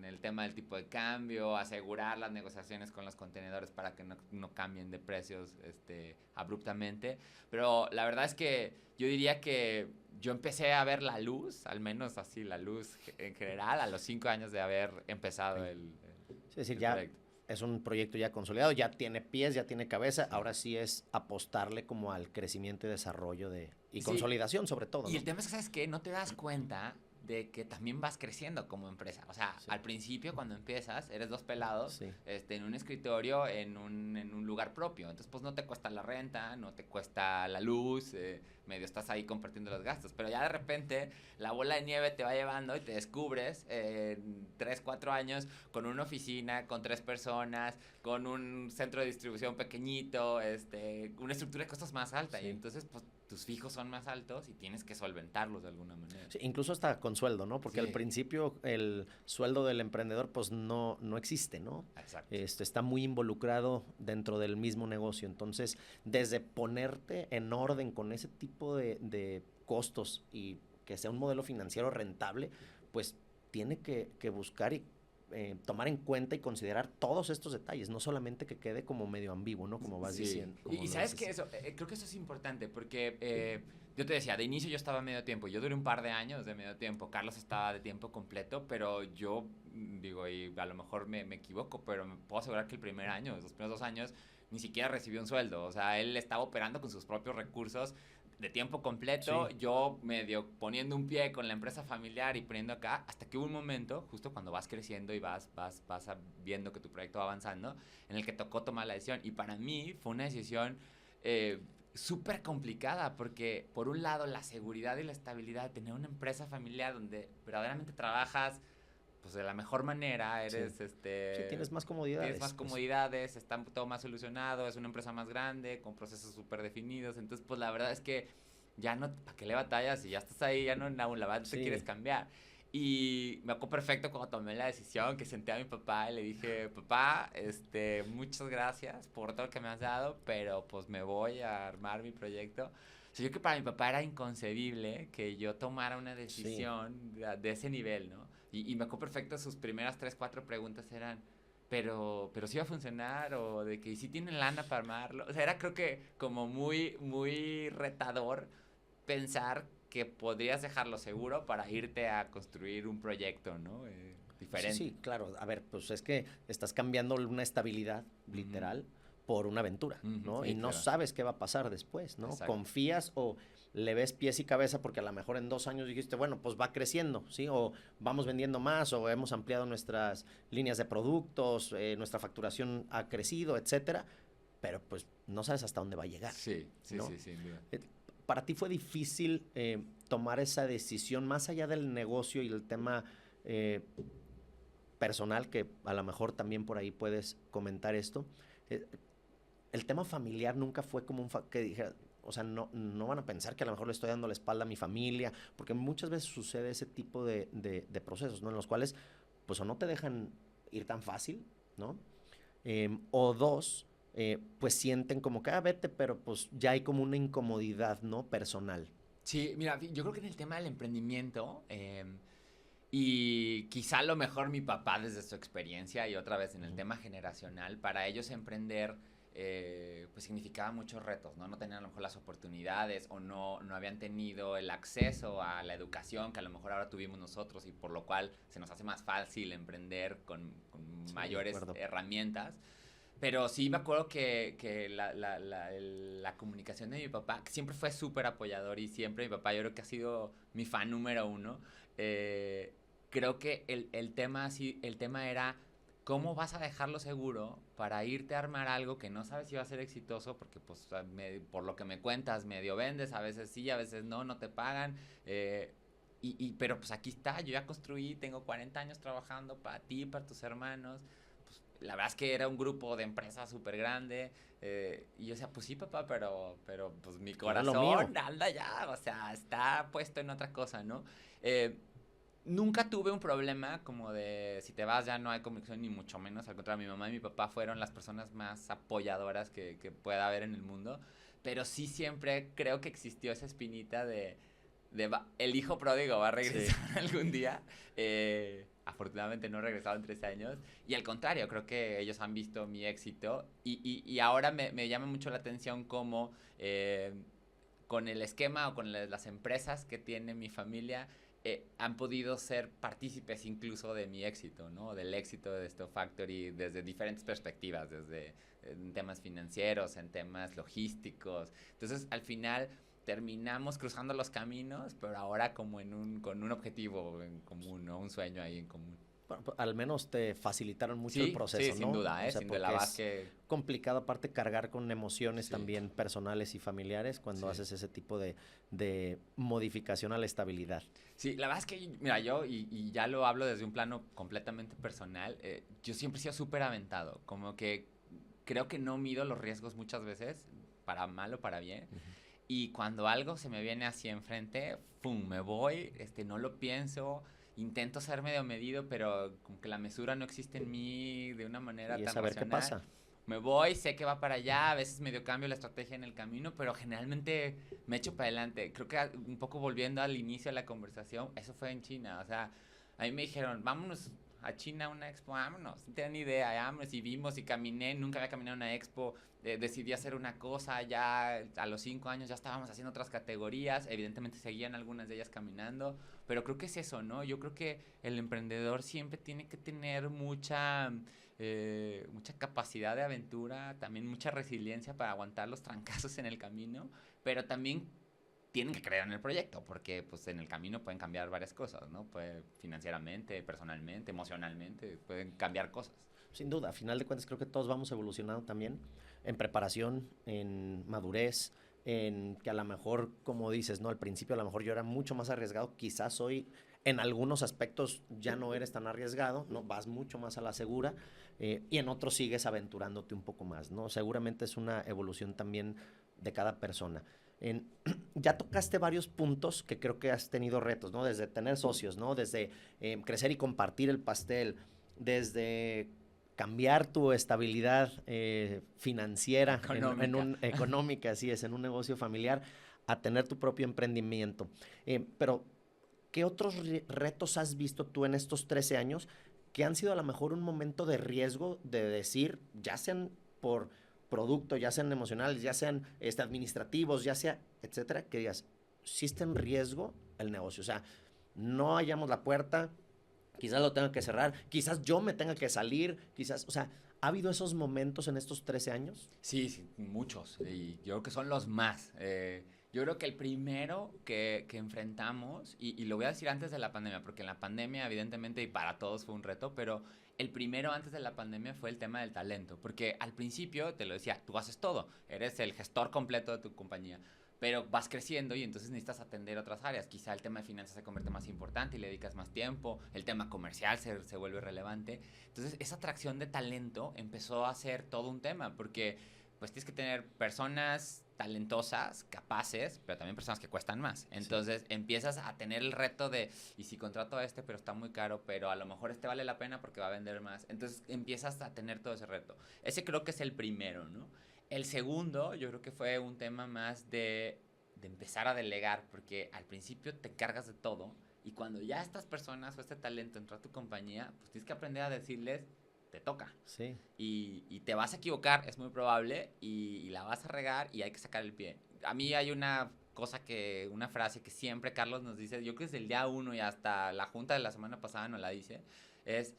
el tema del tipo de cambio, asegurar las negociaciones con los contenedores para que no cambien de precios abruptamente. Pero la verdad es que yo diría que yo empecé a ver la luz, al menos así la luz en general, a los 5 años de haber empezado Es decir, el ya proyecto. es un proyecto ya consolidado, ya tiene pies, ya tiene cabeza, ahora sí es apostarle como al crecimiento y desarrollo y Sí. consolidación sobre todo, Y ¿no? el tema es que, ¿sabes qué? No te das cuenta de que también vas creciendo como empresa. O sea, Sí. al principio, cuando empiezas, eres dos pelados Sí. en un escritorio, en un lugar propio. Entonces, pues no te cuesta la renta, no te cuesta la luz, medio estás ahí compartiendo los gastos. Pero ya de repente, la bola de nieve te va llevando y te descubres en 3, 4 años con una oficina, con 3 personas, con un centro de distribución pequeñito, una estructura de costos más alta. Sí. Y entonces, pues tus fijos son más altos y tienes que solventarlos de alguna manera. Sí, incluso hasta con sueldo, ¿no? Porque Sí. al principio el sueldo del emprendedor pues no existe, ¿no? Exacto. Está muy involucrado dentro del mismo negocio. Entonces, desde ponerte en orden con ese tipo de costos y que sea un modelo financiero rentable, pues tiene que buscar y tomar en cuenta y considerar todos estos detalles, no solamente que quede como medio ambiguo, ¿no? Como vas Sí. diciendo. Y sabes que eso, creo que eso es importante porque yo te decía, de inicio yo estaba a medio tiempo, yo duré un par de años de medio tiempo, Carlos estaba de tiempo completo, pero yo digo, y a lo mejor me equivoco, pero me puedo asegurar que el primer año, los primeros 2 años, ni siquiera recibió un sueldo, o sea, él estaba operando con sus propios recursos de tiempo completo, Sí. yo medio poniendo un pie con la empresa familiar y poniendo acá, hasta que hubo un momento, justo cuando vas creciendo y vas viendo que tu proyecto va avanzando, en el que tocó tomar la decisión. Y para mí fue una decisión súper complicada, porque por un lado la seguridad y la estabilidad de tener una empresa familiar donde verdaderamente trabajas pues de la mejor manera, eres Sí. Sí, tienes más comodidades. tienes más comodidades, está todo más solucionado, es una empresa más grande, con procesos súper definidos, entonces pues la verdad es que ya no, ¿para qué le batallas? Si ya estás ahí, ya no, la verdad no te quieres cambiar. Y me acuerdo perfecto cuando tomé la decisión, que senté a mi papá y le dije, papá, muchas gracias por todo lo que me has dado, pero pues me voy a armar mi proyecto. O sea, yo creo que para mi papá era inconcebible que yo tomara una decisión de ese nivel, ¿no? Y me acuerdo perfecto, sus primeras 3, 4 preguntas eran, pero sí va a funcionar, o de que sí tienen lana para armarlo. O sea, era creo que como muy, muy retador pensar que podrías dejarlo seguro para irte a construir un proyecto, ¿no? Diferente. Sí, claro. A ver, pues es que estás cambiando una estabilidad literal por una aventura, ¿no? Sí, y no claro. sabes qué va a pasar después, ¿no? Exacto. Confías o le ves pies y cabeza porque a lo mejor en 2 años dijiste, bueno, pues va creciendo, ¿sí? O vamos vendiendo más o hemos ampliado nuestras líneas de productos, nuestra facturación ha crecido, etcétera, pero pues no sabes hasta dónde va a llegar. Sí, ¿no? sin duda. ¿Para ti fue difícil tomar esa decisión más allá del negocio y el tema personal, que a lo mejor también por ahí puedes comentar esto, el tema familiar nunca fue como que dijera, o sea, no van a pensar que a lo mejor le estoy dando la espalda a mi familia, porque muchas veces sucede ese tipo de procesos, ¿no? En los cuales, pues, o no te dejan ir tan fácil, ¿no? O dos, pues sienten como que, vete, pero pues ya hay como una incomodidad, ¿no? Personal. Sí, mira, yo creo que en el tema del emprendimiento, y quizá a lo mejor mi papá desde su experiencia y otra vez en el tema generacional, para ellos emprender pues significaba muchos retos, ¿no? No tenían a lo mejor las oportunidades o no habían tenido el acceso a la educación que a lo mejor ahora tuvimos nosotros y por lo cual se nos hace más fácil emprender con sí, mayores herramientas. Pero sí me acuerdo que la comunicación de mi papá, que siempre fue súper apoyador y siempre mi papá yo creo que ha sido mi fan número uno. Creo que el tema era cómo vas a dejarlo seguro para irte a armar algo que no sabes si va a ser exitoso, porque pues por lo que me cuentas, medio vendes, a veces sí, a veces no te pagan. Pero pues aquí está, yo ya construí, tengo 40 años trabajando para ti, para tus hermanos. La verdad es que era un grupo de empresas súper grande. Y yo decía, pues sí, papá, pero pues mi corazón anda ya, o sea, está puesto en otra cosa, ¿no? Nunca tuve un problema como de si te vas ya no hay comunicación, ni mucho menos. Al contrario, mi mamá y mi papá fueron las personas más apoyadoras que pueda haber en el mundo. Pero sí siempre creo que existió esa espinita de el hijo pródigo va a regresar sí. algún día. Afortunadamente no he regresado en 13 años. Y al contrario, creo que ellos han visto mi éxito. Y ahora me llama mucho la atención cómo con el esquema o con las empresas que tiene mi familia han podido ser partícipes incluso de mi éxito, ¿no? Del éxito de Stuff Factory desde diferentes perspectivas, desde en temas financieros, en temas logísticos. Entonces, al final terminamos cruzando los caminos, pero ahora como con un objetivo en común, ¿no? Un sueño ahí en común. Bueno, al menos te facilitaron mucho el proceso, ¿no? Sí, sin duda, o sea, sin duda. Es complicado aparte cargar con emociones también personales y familiares cuando haces ese tipo de modificación a la estabilidad. Sí, la verdad es que, mira, yo, y ya lo hablo desde un plano completamente personal, yo siempre he sido súper aventado, como que creo que no mido los riesgos muchas veces, para mal o para bien. Y cuando algo se me viene así enfrente, ¡pum!, me voy, no lo pienso, intento ser medio medido, pero como que la mesura no existe en mí de una manera tan racional. ¿Qué pasa? Me voy, sé que va para allá, a veces medio cambio la estrategia en el camino, pero generalmente me echo para adelante. Creo que un poco volviendo al inicio de la conversación, eso fue en China, o sea, a mí me dijeron, vámonos a China a una expo, vámonos, no tenía ni idea, vámonos, y vimos y caminé, nunca había caminado una expo, decidí hacer una cosa, ya a los 5 años ya estábamos haciendo otras categorías, evidentemente seguían algunas de ellas caminando, pero creo que es eso, ¿no? Yo creo que el emprendedor siempre tiene que tener mucha capacidad de aventura, también mucha resiliencia para aguantar los trancazos en el camino, pero también tienen que creer en el proyecto, porque pues en el camino pueden cambiar varias cosas, ¿no? Financieramente, personalmente, emocionalmente, pueden cambiar cosas. Sin duda, a final de cuentas creo que todos vamos evolucionando también en preparación, en madurez, en que a lo mejor, como dices, ¿no? Al principio a lo mejor yo era mucho más arriesgado, quizás hoy en algunos aspectos ya no eres tan arriesgado, ¿no? Vas mucho más a la segura y en otros sigues aventurándote un poco más, ¿no? Seguramente es una evolución también de cada persona. Ya tocaste varios puntos que creo que has tenido retos, ¿no? Desde tener socios, ¿no? Desde crecer y compartir el pastel, desde cambiar tu estabilidad financiera económica, así es, en un negocio familiar, a tener tu propio emprendimiento. Pero, ¿qué otros retos has visto tú en estos 13 años que han sido a lo mejor un momento de riesgo de decir, ya sean por producto, ya sean emocionales, ya sean administrativos, ya sea, etcétera, que digas, sí está en riesgo el negocio? O sea, no hallamos la puerta, quizás lo tenga que cerrar, quizás yo me tenga que salir, quizás, o sea, ¿ha habido esos momentos en estos 13 años? Sí, muchos, y yo creo que son los más. Yo creo que el primero que enfrentamos, y lo voy a decir antes de la pandemia, porque en la pandemia evidentemente y para todos fue un reto, pero el primero antes de la pandemia fue el tema del talento, porque al principio te lo decía, tú haces todo, eres el gestor completo de tu compañía, pero vas creciendo y entonces necesitas atender otras áreas. Quizá el tema de finanzas se convierte más importante y le dedicas más tiempo, el tema comercial se vuelve relevante. Entonces, esa atracción de talento empezó a ser todo un tema, porque pues tienes que tener personas talentosas, capaces, pero también personas que cuestan más. Entonces empiezas a tener el reto de, y si contrato a este, pero está muy caro, pero a lo mejor este vale la pena porque va a vender más. Entonces empiezas a tener todo ese reto. Ese creo que es el primero, ¿no? El segundo, yo creo que fue un tema más de empezar a delegar, porque al principio te cargas de todo, y cuando ya estas personas o este talento entró a tu compañía, pues tienes que aprender a decirles, te toca. Sí. Y te vas a equivocar, es muy probable, y la vas a regar y hay que sacar el pie. A mí hay una una frase que siempre Carlos nos dice, yo creo que desde el día uno y hasta la junta de la semana pasada nos la dice, es,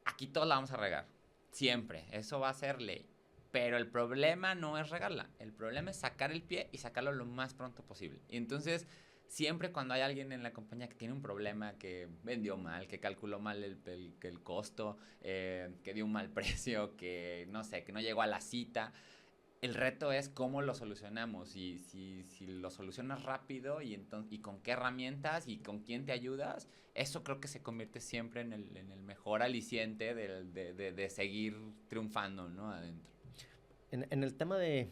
aquí todos la vamos a regar, siempre, eso va a ser ley. Pero el problema no es regarla, el problema es sacar el pie y sacarlo lo más pronto posible. Y entonces, siempre cuando hay alguien en la compañía que tiene un problema, que vendió mal, que calculó mal el costo, que dio un mal precio, que no sé, que no llegó a la cita, el reto es cómo lo solucionamos, y si lo solucionas rápido y con qué herramientas y con quién te ayudas, eso creo que se convierte siempre en el mejor aliciente de seguir triunfando, ¿no? Adentro. En el tema de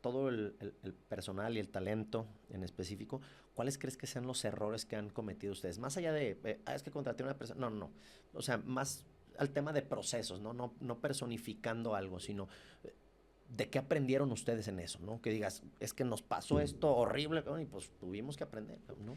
todo el personal y el talento en específico, ¿cuáles crees que sean los errores que han cometido ustedes? Más allá de, es que contraté a una persona, no. O sea, más al tema de procesos, no personificando algo, sino de qué aprendieron ustedes en eso, ¿no? Que digas, es que nos pasó esto horrible, y pues tuvimos que aprender, ¿no?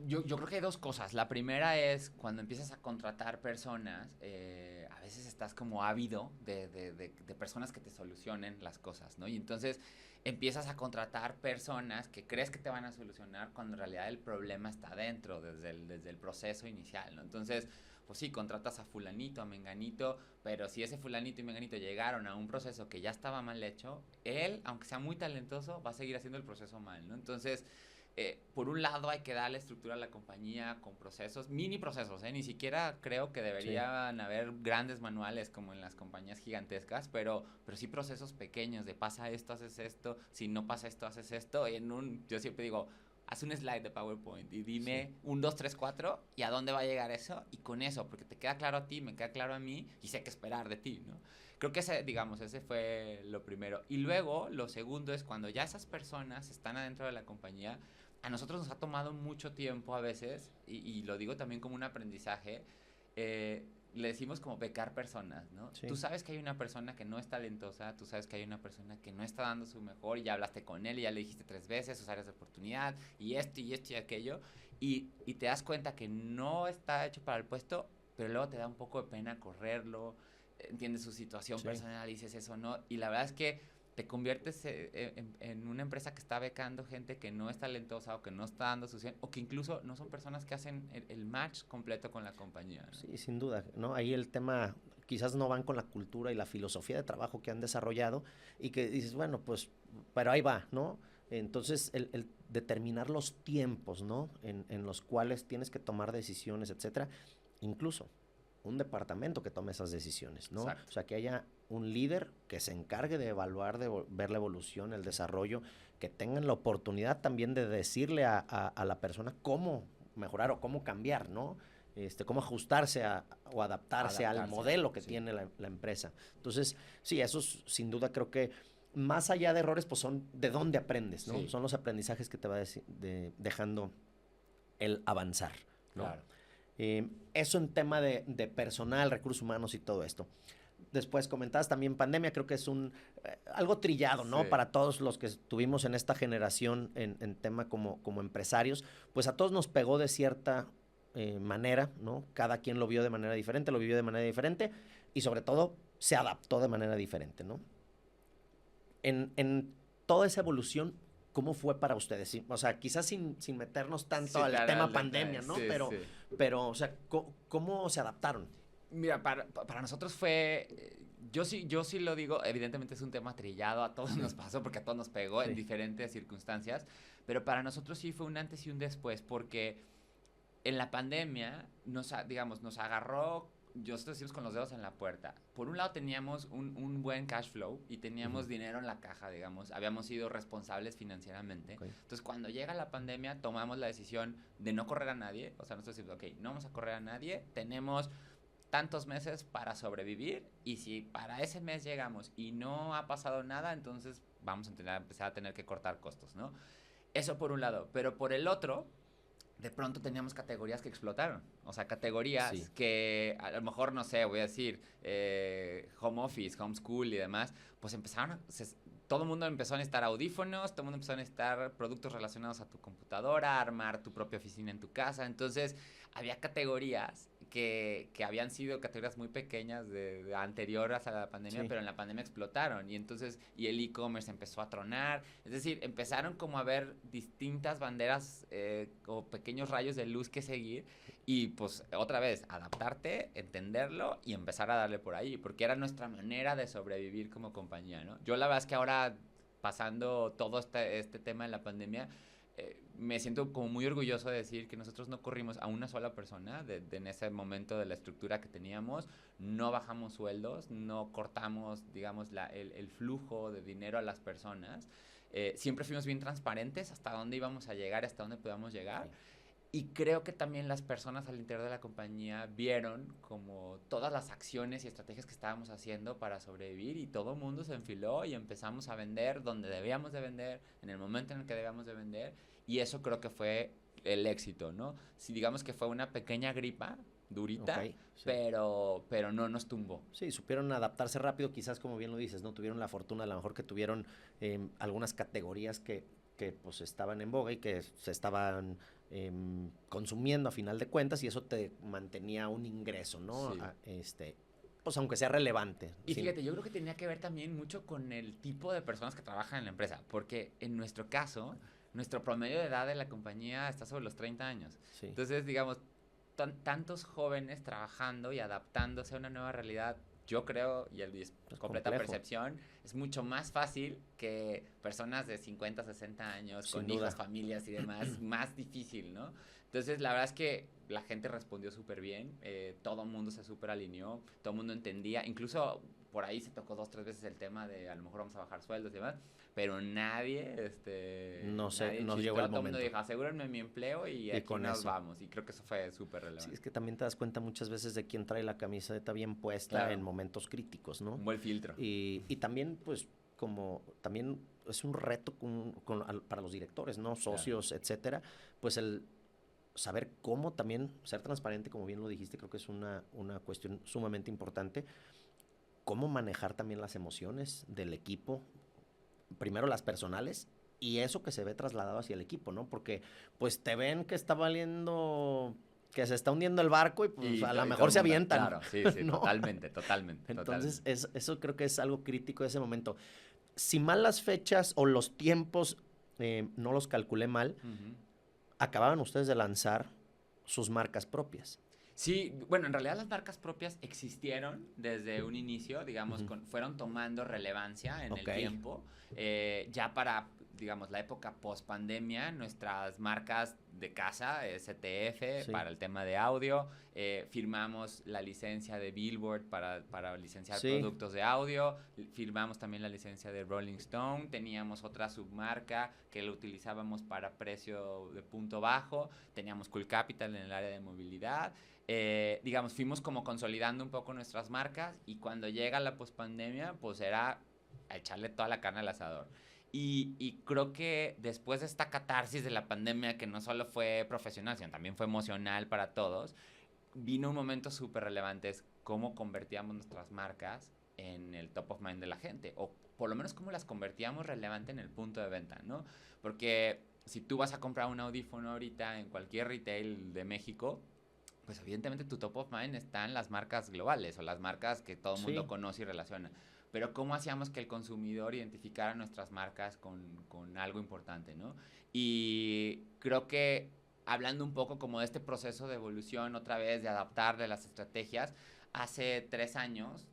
Yo creo que hay dos cosas. La primera es cuando empiezas a contratar personas, a veces estás como ávido de personas que te solucionen las cosas, ¿no? Y entonces empiezas a contratar personas que crees que te van a solucionar cuando en realidad el problema está dentro, desde el proceso inicial, ¿no? Entonces, pues sí, contratas a fulanito, a menganito, pero si ese fulanito y menganito llegaron a un proceso que ya estaba mal hecho, él, aunque sea muy talentoso, va a seguir haciendo el proceso mal, ¿no? Entonces, por un lado hay que darle estructura a la compañía con procesos, mini procesos, ni siquiera creo que deberían haber grandes manuales como en las compañías gigantescas, pero sí procesos pequeños de pasa esto, haces esto, si no pasa esto, haces esto. Yo siempre digo, haz un slide de PowerPoint y dime 1, 2, 3, 4 y a dónde va a llegar eso, y con eso, porque te queda claro a ti, me queda claro a mí y sé qué esperar de ti, ¿no? Creo que ese fue lo primero. Y luego, lo segundo es cuando ya esas personas están adentro de la compañía, a nosotros nos ha tomado mucho tiempo a veces, y lo digo también como un aprendizaje, le decimos como becar personas, ¿no? Sí. Tú sabes que hay una persona que no es talentosa, tú sabes que hay una persona que no está dando su mejor, y ya hablaste con él y ya le dijiste 3 veces sus áreas de oportunidad, y esto y esto y aquello, y te das cuenta que no está hecho para el puesto, pero luego te da un poco de pena correrlo, entiendes su situación personal, dices eso, ¿no? Y la verdad es que te conviertes en una empresa que está becando gente que no es talentosa o que no está dando su 100, o que incluso no son personas que hacen el match completo con la compañía, ¿no? Sí, sin duda, ¿no? Ahí el tema quizás no van con la cultura y la filosofía de trabajo que han desarrollado, y que dices, bueno, pues, pero ahí va, ¿no? Entonces, el determinar los tiempos, ¿no? En los cuales tienes que tomar decisiones, etcétera, incluso un departamento que tome esas decisiones, ¿no? Exacto. O sea, que haya un líder que se encargue de evaluar, de ver la evolución, el desarrollo, que tengan la oportunidad también de decirle a la persona cómo mejorar o cómo cambiar, ¿no? Cómo ajustarse o adaptarse al modelo que tiene la empresa. Entonces, sí, eso sin duda creo que más allá de errores, pues son de dónde aprendes, ¿no? Sí. Son los aprendizajes que te va dejando el avanzar, ¿no? Claro. Eso en tema de personal, recursos humanos y todo esto. Después comentabas también pandemia, creo que es algo trillado, ¿no? Sí. Para todos los que estuvimos en esta generación en tema como empresarios, pues a todos nos pegó de cierta manera, ¿no? Cada quien lo vio de manera diferente, lo vivió de manera diferente, y sobre todo se adaptó de manera diferente, ¿no? En toda esa evolución, ¿cómo fue para ustedes? Sí, o sea, quizás sin meternos tanto al tema pandemia, ¿no? Sí, pero, o sea, ¿cómo se adaptaron? Mira, para nosotros fue... Yo sí lo digo, evidentemente es un tema trillado, a todos nos pasó porque a todos nos pegó en diferentes circunstancias, pero para nosotros sí fue un antes y un después, porque en la pandemia nos agarró nosotros decimos con los dedos en la puerta. Por un lado teníamos un buen cash flow y teníamos dinero en la caja, digamos. Habíamos sido responsables financieramente. Okay. Entonces, cuando llega la pandemia, tomamos la decisión de no correr a nadie. O sea, nosotros decimos, ok, no vamos a correr a nadie. Tenemos tantos meses para sobrevivir y si para ese mes llegamos y no ha pasado nada, entonces vamos a empezar a tener que cortar costos, ¿no? Eso por un lado. Pero por el otro, de pronto teníamos categorías que explotaron. O sea, categorías que a lo mejor, no sé, voy a decir, home office, homeschool y demás, pues todo el mundo empezó a necesitar audífonos, todo el mundo empezó a necesitar productos relacionados a tu computadora, armar tu propia oficina en tu casa. Entonces, había categorías que habían sido categorías muy pequeñas de anteriores a la pandemia, pero en la pandemia explotaron. Y entonces, y el e-commerce empezó a tronar. Es decir, empezaron como a ver distintas banderas o pequeños rayos de luz que seguir. Y pues, otra vez, adaptarte, entenderlo y empezar a darle por ahí. Porque era nuestra manera de sobrevivir como compañía, ¿no? Yo la verdad es que ahora, pasando todo este tema de la pandemia, me siento como muy orgulloso de decir que nosotros no corrimos a una sola persona en ese momento de la estructura que teníamos, no bajamos sueldos, no cortamos, digamos, el flujo de dinero a las personas. Siempre fuimos bien transparentes hasta dónde íbamos a llegar, hasta dónde podíamos llegar. Y creo que también las personas al interior de la compañía vieron como todas las acciones y estrategias que estábamos haciendo para sobrevivir y todo el mundo se enfiló y empezamos a vender donde debíamos de vender, en el momento en el que debíamos de vender y eso creo que fue el éxito, ¿no? Si digamos que fue una pequeña gripa durita, pero no nos tumbó. Sí, supieron adaptarse rápido, quizás como bien lo dices, ¿no? Tuvieron la fortuna, a lo mejor que tuvieron algunas categorías que pues estaban en boga y que se estaban consumiendo a final de cuentas y eso te mantenía un ingreso, ¿no? Pues aunque sea relevante. Y fíjate, yo creo que tenía que ver también mucho con el tipo de personas que trabajan en la empresa, porque en nuestro caso, nuestro promedio de edad de la compañía está sobre los 30 años. Sí. Entonces, digamos, tantos jóvenes trabajando y adaptándose a una nueva realidad, yo creo, y es completa percepción, es mucho más fácil que personas de 50, 60 años, sin con duda. Hijos, familias y demás, más difícil, ¿no? Entonces, la verdad es que la gente respondió súper bien, todo el mundo se súper alineó, todo el mundo entendía, incluso por ahí se tocó 2, 3 veces el tema de a lo mejor vamos a bajar sueldos y demás, pero nadie, no llegó el momento. Todo el mundo dijo, asegúrenme mi empleo y aquí con nos vamos. Y creo que eso fue súper relevante. Sí, es que también te das cuenta muchas veces de quién trae la camiseta bien puesta en momentos críticos, ¿no? Un buen filtro. Y también, pues, también es un reto para los directores, ¿no? Socios, etcétera. Pues el saber cómo también ser transparente, como bien lo dijiste, creo que es una cuestión sumamente importante. Cómo manejar también las emociones del equipo, primero las personales y eso que se ve trasladado hacia el equipo, ¿no? Porque pues te ven que está valiendo, que se está hundiendo el barco y pues a lo mejor se avientan. Claro, sí, ¿no? totalmente. Entonces eso creo que es algo crítico de ese momento. Si mal las fechas o los tiempos no los calculé mal, acababan ustedes de lanzar sus marcas propias. Sí, bueno, en realidad las marcas propias existieron desde un inicio, digamos, fueron tomando relevancia en el tiempo. Ya para, digamos, la época post-pandemia, nuestras marcas de casa, STF, para el tema de audio, firmamos la licencia de Billboard para licenciar productos de audio, firmamos también la licencia de Rolling Stone, teníamos otra submarca que lo utilizábamos para precio de punto bajo, teníamos Cool Capital en el área de movilidad. Digamos, fuimos como consolidando un poco nuestras marcas y cuando llega la pospandemia, pues era a echarle toda la carne al asador. Y creo que después de esta catarsis de la pandemia, que no solo fue profesional, sino también fue emocional para todos, vino un momento súper relevante, es cómo convertíamos nuestras marcas en el top of mind de la gente, o por lo menos cómo las convertíamos relevante en el punto de venta, ¿no? Porque si tú vas a comprar un audífono ahorita en cualquier retail de México, pues evidentemente tu top of mind están las marcas globales o las marcas que todo el mundo conoce y relaciona. Pero ¿cómo hacíamos que el consumidor identificara nuestras marcas con algo importante, ¿no? Y creo que hablando un poco como de este proceso de evolución otra vez, de adaptarle las estrategias, hace 3 años,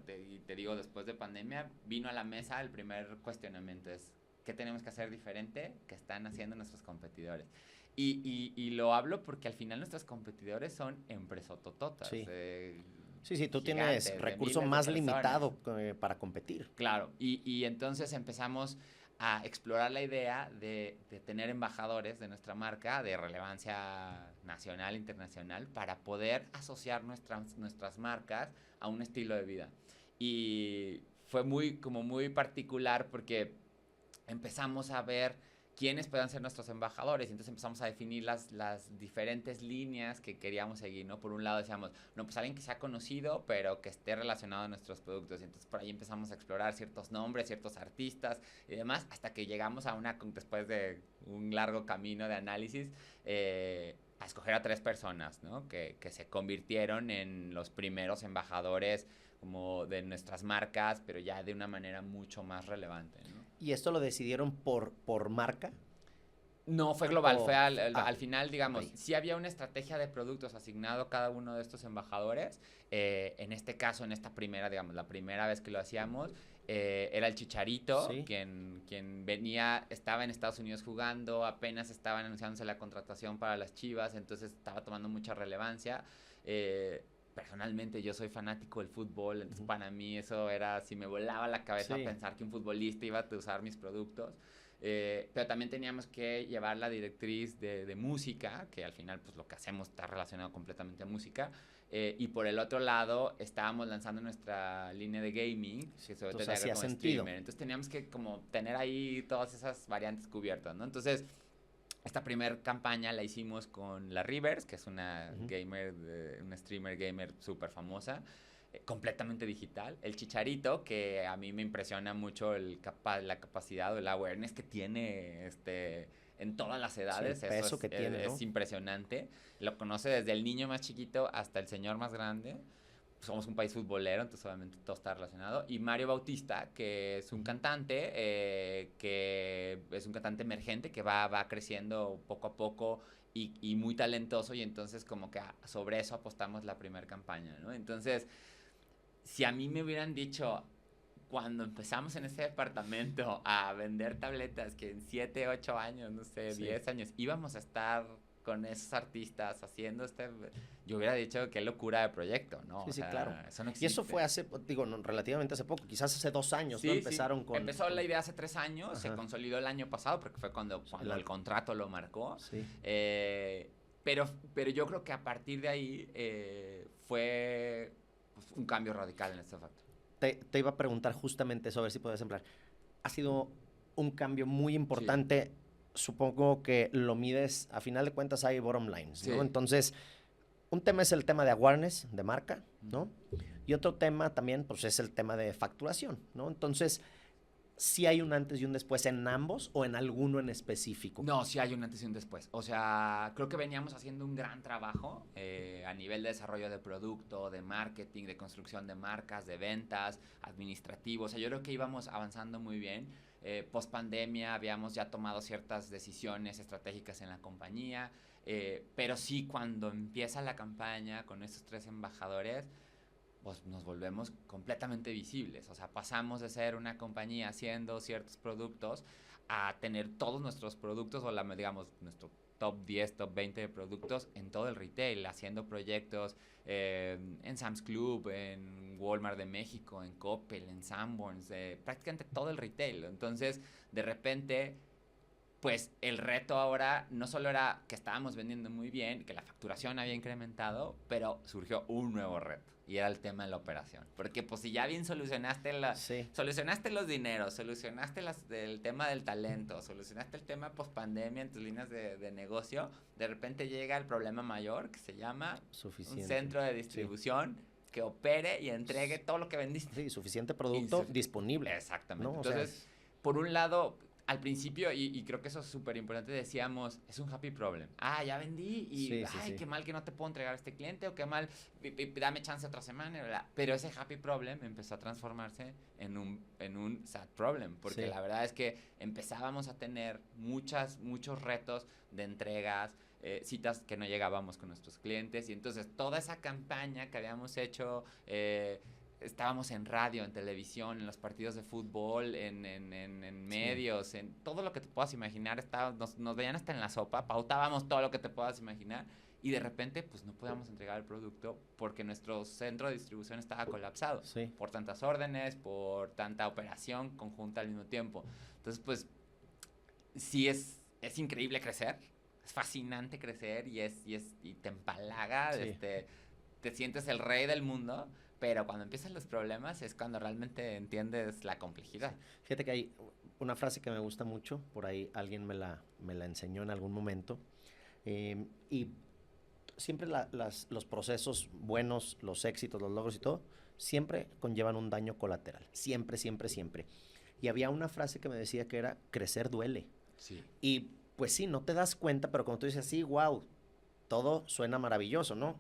te digo después de pandemia, vino a la mesa el primer cuestionamiento, es ¿qué tenemos que hacer diferente que están haciendo nuestros competidores? Y lo hablo porque al final nuestros competidores son empresotototas. Sí. Sí, tú gigantes, tienes recurso más limitado para competir. Claro, y entonces empezamos a explorar la idea de tener embajadores de nuestra marca de relevancia nacional e internacional para poder asociar nuestras marcas a un estilo de vida. Y fue muy particular porque empezamos a ver quiénes puedan ser nuestros embajadores. Y entonces empezamos a definir las diferentes líneas que queríamos seguir, ¿no? Por un lado decíamos, no, pues alguien que sea conocido, pero que esté relacionado a nuestros productos. Y entonces por ahí empezamos a explorar ciertos nombres, ciertos artistas y demás, hasta que llegamos después de un largo camino de análisis, a escoger a 3 personas, ¿no? Que se convirtieron en los primeros embajadores como de nuestras marcas, pero ya de una manera mucho más relevante, ¿no? ¿Y esto lo decidieron por marca? No, fue global, fue al final, digamos, okay. Sí había una estrategia de productos asignado a cada uno de estos embajadores. En este caso, en esta primera, digamos, la primera vez que lo hacíamos, era el Chicharito, ¿sí? quien estaba en Estados Unidos jugando, apenas estaban anunciándose la contratación para las Chivas, entonces estaba tomando mucha relevancia. Personalmente yo soy fanático del fútbol, entonces para mí eso era, si me volaba la cabeza pensar que un futbolista iba a usar mis productos. Pero también teníamos que llevar la directriz de música, que al final pues lo que hacemos está relacionado completamente a música. Y por el otro lado estábamos lanzando nuestra línea de gaming, que sobre todo hacía como sentido. streamer. Entonces teníamos que como tener ahí todas esas variantes cubiertas, ¿no? Entonces esta primera campaña la hicimos con la Rivers, que es una una streamer gamer súper famosa, completamente digital. El Chicharito, que a mí me impresiona mucho la capacidad o el awareness que tiene en todas las edades. Sí, el peso que tiene, ¿no? Es impresionante. Lo conoce desde el niño más chiquito hasta el señor más grande. Somos un país futbolero, entonces obviamente todo está relacionado. Y Mario Bautista, que es un cantante, que es un cantante emergente, que va creciendo poco a poco y muy talentoso, y entonces como que sobre eso apostamos la primera campaña, ¿no? Entonces, si a mí me hubieran dicho, cuando empezamos en ese departamento a vender tabletas, que en 7, 8 años, no sé, 10 años, íbamos a estar con esos artistas haciendo yo hubiera dicho qué locura de proyecto, ¿no? Sí, o sea, claro. Eso no existe. Y eso fue relativamente hace poco, quizás hace 2 años, ¿no? Empezaron con... Empezó la idea hace 3 años, se consolidó el año pasado, porque fue cuando el contrato lo marcó. Sí. Pero yo creo que a partir de ahí fue un cambio radical en este factor. Te iba a preguntar justamente eso, a ver si puedes emplear. Ha sido un cambio muy importante. Supongo que lo mides, a final de cuentas hay bottom lines, ¿no? Entonces, un tema es el tema de awareness, de marca, ¿no? Y otro tema también, pues, es el tema de facturación, ¿no? Entonces, ¿sí hay un antes y un después en ambos o en alguno en específico? No, sí hay un antes y un después. O sea, creo que veníamos haciendo un gran trabajo a nivel de desarrollo de producto, de marketing, de construcción de marcas, de ventas, administrativo. O sea, yo creo que íbamos avanzando muy bien. Post pandemia habíamos ya tomado ciertas decisiones estratégicas en la compañía, pero sí, cuando empieza la campaña con estos 3 embajadores, pues nos volvemos completamente visibles. O sea, pasamos de ser una compañía haciendo ciertos productos a tener todos nuestros productos, o digamos, nuestro top 10, top 20 de productos en todo el retail, haciendo proyectos en Sam's Club, en Walmart de México, en Coppel, en Sanborns, prácticamente todo el retail. Entonces, de repente, pues el reto ahora no solo era que estábamos vendiendo muy bien, que la facturación había incrementado, pero surgió un nuevo reto. Y era el tema de la operación. Porque pues si ya bien solucionaste los dineros, solucionaste el tema del talento, solucionaste el tema post-pandemia en tus líneas de negocio, de repente llega el problema mayor, que se llama un centro de distribución que opere y entregue todo lo que vendiste. Sí, suficiente producto disponible. Exactamente. ¿No? Entonces, por un lado, al principio, y creo que eso es súper importante, decíamos, es un happy problem. Ya vendí y, qué mal que no te puedo entregar a este cliente, o qué mal, dame chance otra semana, ¿verdad? Pero ese happy problem empezó a transformarse en un sad problem, porque la verdad es que empezábamos a tener muchos retos de entregas, citas que no llegábamos con nuestros clientes, y entonces toda esa campaña que habíamos hecho estábamos en radio, en televisión, en los partidos de fútbol, en medios, en todo lo que te puedas imaginar. Nos veían hasta en la sopa, pautábamos todo lo que te puedas imaginar. Y de repente, pues no podíamos entregar el producto porque nuestro centro de distribución estaba colapsado. Sí. Por tantas órdenes, por tanta operación conjunta al mismo tiempo. Entonces, pues, sí es increíble crecer. Es fascinante crecer y te empalaga, Sí. te sientes el rey del mundo, pero cuando empiezan los problemas es cuando realmente entiendes la complejidad. Fíjate que hay una frase que me gusta mucho, por ahí alguien me la enseñó en algún momento, y siempre los procesos buenos, los éxitos, los logros y todo, siempre conllevan un daño colateral, siempre, siempre, siempre. Y había una frase que me decía que era, crecer duele. Sí. Y pues sí, no te das cuenta, pero cuando tú dices así, wow, todo suena maravilloso, ¿no?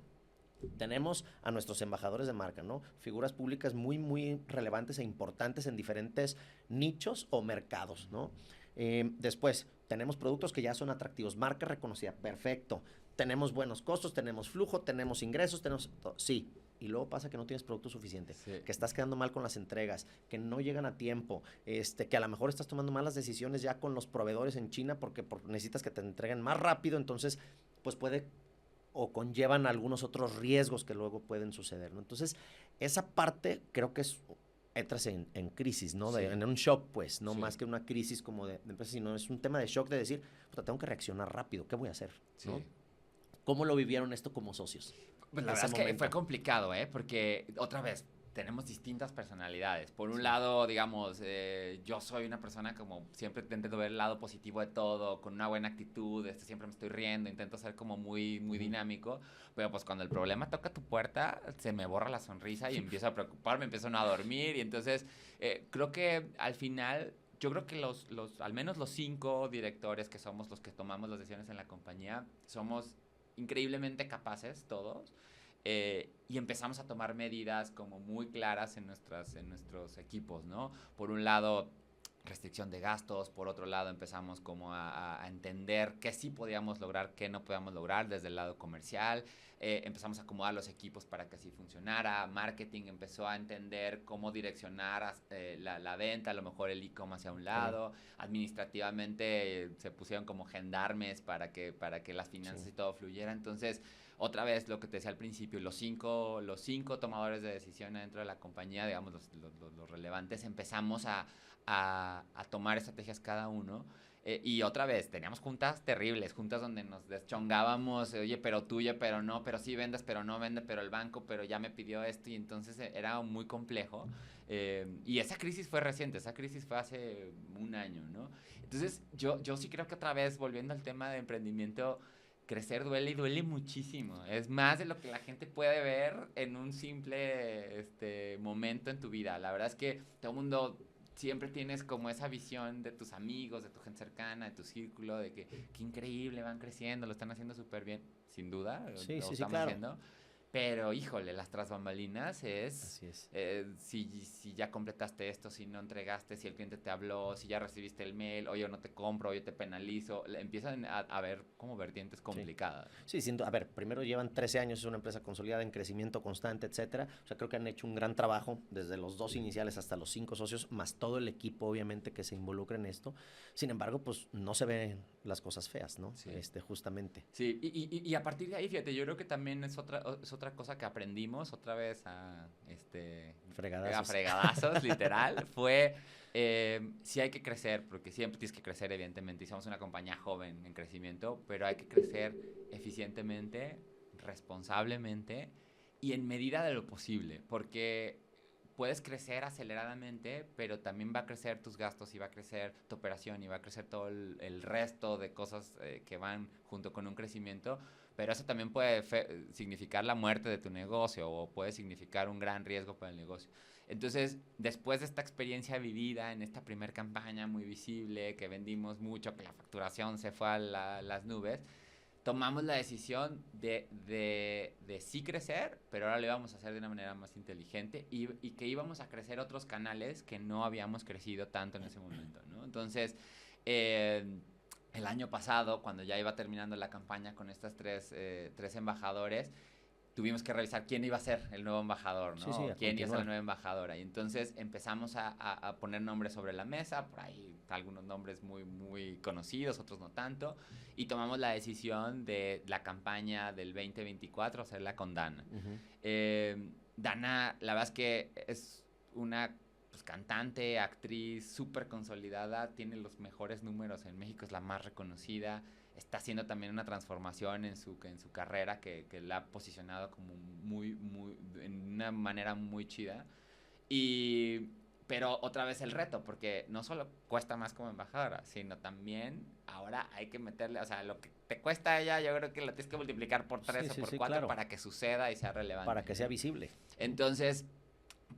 Tenemos a nuestros embajadores de marca, ¿no? Figuras públicas muy, muy relevantes e importantes en diferentes nichos o mercados, ¿no? Después, tenemos productos que ya son atractivos, marca reconocida, perfecto. Tenemos buenos costos, tenemos flujo, tenemos ingresos, tenemos... Sí, y luego pasa que no tienes producto suficiente, Sí. que estás quedando mal con las entregas, que no llegan a tiempo, que a lo mejor estás tomando malas decisiones ya con los proveedores en China porque necesitas que te entreguen más rápido, entonces pues puede o conllevan algunos otros riesgos que luego pueden suceder, ¿no? Entonces, esa parte creo que entras en crisis, ¿no? Sí. En un shock, pues, no Sí. más que una crisis como de empresa, sino es un tema de shock de decir, puta, tengo que reaccionar rápido, ¿qué voy a hacer? Sí. ¿No? ¿Cómo lo vivieron esto como socios? Pues la Ese verdad es que momento. fue complicado, ¿eh? Porque, otra vez, tenemos distintas personalidades. Por un Sí. lado, digamos, yo soy una persona como siempre intento ver el lado positivo de todo, con una buena actitud, siempre me estoy riendo, intento ser como muy, muy dinámico, pero pues cuando el problema toca tu puerta, se me borra la sonrisa y empiezo a preocuparme, empiezo no a dormir y entonces creo que al final... Yo creo que al menos los 5 directores que somos los que tomamos las decisiones en la compañía, somos increíblemente capaces todos. Y empezamos a tomar medidas como muy claras en nuestros equipos, ¿no? Por un lado, restricción de gastos, por otro lado empezamos como a entender qué sí podíamos lograr, qué no podíamos lograr desde el lado comercial, empezamos a acomodar los equipos para que así funcionara, marketing empezó a entender cómo direccionar la venta, a lo mejor el e-commerce hacia un lado, administrativamente se pusieron como gendarmes para que las finanzas y todo fluyera, entonces otra vez lo que te decía al principio, los cinco tomadores de decisión dentro de la compañía, digamos los relevantes, empezamos a tomar estrategias cada uno. Y otra vez, teníamos juntas terribles, juntas donde nos deschongábamos, oye, pero tuyo, pero no, pero sí vendes, pero no vende, pero el banco, pero ya me pidió esto, y entonces era muy complejo. Y esa crisis fue reciente, esa crisis fue hace un año, ¿no? Entonces, yo sí creo que otra vez, volviendo al tema de emprendimiento, crecer duele y duele muchísimo. Es más de lo que la gente puede ver en un simple momento en tu vida. La verdad es que todo el mundo siempre tienes como esa visión de tus amigos, de tu gente cercana, de tu círculo, de que qué increíble, van creciendo, lo están haciendo súper bien. Sin duda, Sí, lo sí, sí, estamos claro. haciendo. Pero, híjole, las tras bambalinas es... Así es. si ya completaste esto, si no entregaste, si el cliente te habló, si ya recibiste el mail, oye, no te compro, oye, te penalizo. Empiezan a ver como vertientes complicadas. Sí, a ver, primero llevan 13 años, es una empresa consolidada en crecimiento constante, etcétera. O sea, creo que han hecho un gran trabajo desde los 2 iniciales hasta los 5 socios, más todo el equipo, obviamente, que se involucra en esto. Sin embargo, pues no se ven las cosas feas, ¿no? Sí. Justamente. Sí, y a partir de ahí, fíjate, yo creo que también es otra cosa que aprendimos otra vez a fregadazos, literal, fue sí hay que crecer, porque siempre tienes que crecer, evidentemente, y somos una compañía joven en crecimiento, pero hay que crecer eficientemente, responsablemente y en medida de lo posible, porque puedes crecer aceleradamente, pero también va a crecer tus gastos y va a crecer tu operación y va a crecer todo el resto de cosas que van junto con un crecimiento, pero eso también puede significar la muerte de tu negocio o puede significar un gran riesgo para el negocio. Entonces, después de esta experiencia vivida en esta primera campaña muy visible, que vendimos mucho, que la facturación se fue a las nubes, tomamos la decisión de sí crecer, pero ahora lo íbamos a hacer de una manera más inteligente y que íbamos a crecer otros canales que no habíamos crecido tanto en ese momento, ¿no? Entonces, el año pasado, cuando ya iba terminando la campaña con estas tres embajadores, tuvimos que revisar quién iba a ser el nuevo embajador, ¿no? Sí, sí, Quién iba a ser la nueva embajadora. Y entonces empezamos a poner nombres sobre la mesa, por ahí algunos nombres muy, muy conocidos, otros no tanto, y tomamos la decisión de la campaña del 2024 hacerla con Dana. Dana, la verdad es que es una pues, cantante, actriz súper consolidada, tiene los mejores números en México, es la más reconocida, está haciendo también una transformación en su carrera que la ha posicionado como en una manera muy chida. Pero otra vez el reto, porque no solo cuesta más como embajadora, sino también ahora hay que meterle, o sea, lo que te cuesta a ella, yo creo que lo tienes que multiplicar por 3 o por 4 claro. para que suceda y sea relevante. Para que sea visible. Entonces,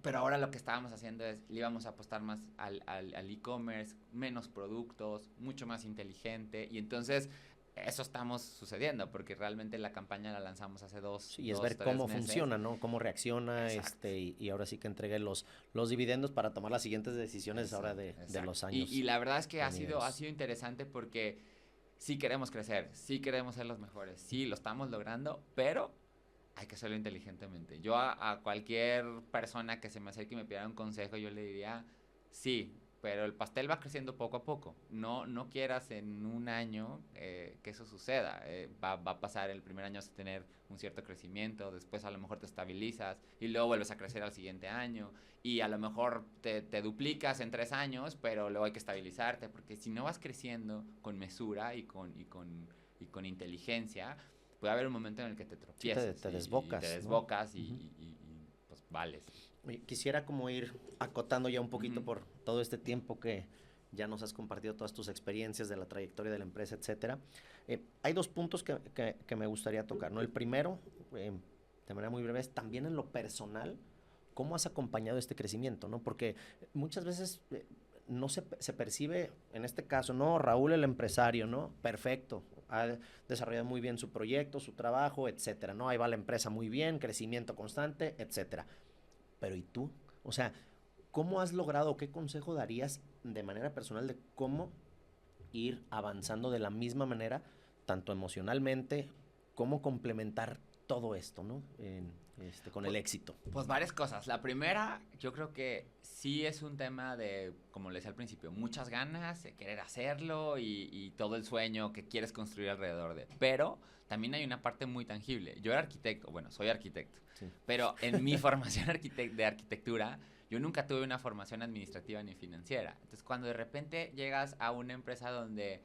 pero ahora lo que estábamos haciendo es, le íbamos a apostar más al e-commerce, menos productos, mucho más inteligente, y entonces eso estamos sucediendo, porque realmente la campaña la lanzamos hace y es ver cómo funciona, ¿no? Cómo reacciona, y ahora sí que entregue los dividendos para tomar las siguientes decisiones ahora de los años. Y la verdad es que ha sido interesante porque sí queremos crecer, sí queremos ser los mejores, sí lo estamos logrando, pero hay que hacerlo inteligentemente. Yo a cualquier persona que se me acerque y me pidiera un consejo, yo le diría, sí, pero el pastel va creciendo poco a poco. No quieras en un año que eso suceda. Va a pasar el primer año a tener un cierto crecimiento, después a lo mejor te estabilizas y luego vuelves a crecer al siguiente año y a lo mejor te duplicas en 3 años, pero luego hay que estabilizarte, porque si no vas creciendo con mesura y con inteligencia, puede haber un momento en el que te tropiezas. Sí, te desbocas. Y te desbocas, ¿no? y pues vales. Quisiera como ir acotando ya un poquito por todo este tiempo que ya nos has compartido todas tus experiencias de la trayectoria de la empresa, etcétera. Hay 2 puntos que me gustaría tocar, ¿no? El primero, de manera muy breve, es también en lo personal, ¿cómo has acompañado este crecimiento, no? Porque muchas veces no se percibe, en este caso, no, Raúl el empresario, ¿no? Perfecto, ha desarrollado muy bien su proyecto, su trabajo, etcétera, ¿no? Ahí va la empresa muy bien, crecimiento constante, etcétera. Pero ¿y tú? O sea, ¿cómo has logrado, qué consejo darías de manera personal de cómo ir avanzando de la misma manera, tanto emocionalmente, cómo complementar todo esto, ¿no? Con el éxito. Pues varias cosas. La primera, yo creo que sí es un tema de, como le decía al principio, muchas ganas de querer hacerlo y todo el sueño que quieres construir alrededor de. Pero también hay una parte muy tangible. Yo era arquitecto, bueno, soy arquitecto, sí. Pero en mi formación de arquitectura, yo nunca tuve una formación administrativa ni financiera. Entonces, cuando de repente llegas a una empresa donde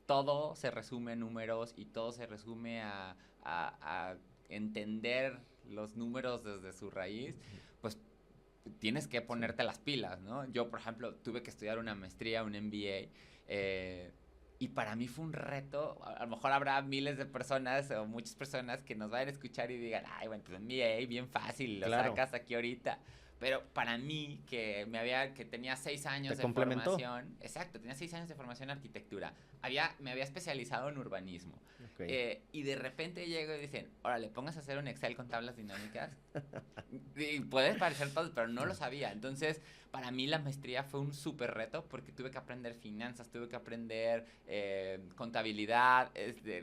todo se resume en números y todo se resume a entender los números desde su raíz, pues tienes que ponerte las pilas, ¿no? Yo, por ejemplo, tuve que estudiar una maestría, un MBA, y para mí fue un reto. A lo mejor habrá miles de personas o muchas personas que nos vayan a escuchar y digan, ay, bueno, pues MBA, bien fácil, lo sacas aquí ahorita. Pero para mí, que tenía 6 años de formación. Exacto, tenía 6 años de formación en arquitectura. Me había especializado en urbanismo. Okay. Y de repente llego y dicen, órale, pongas a hacer un Excel con tablas dinámicas. Y puede parecer todo, pero no lo sabía. Entonces, para mí la maestría fue un súper reto porque tuve que aprender finanzas, tuve que aprender contabilidad.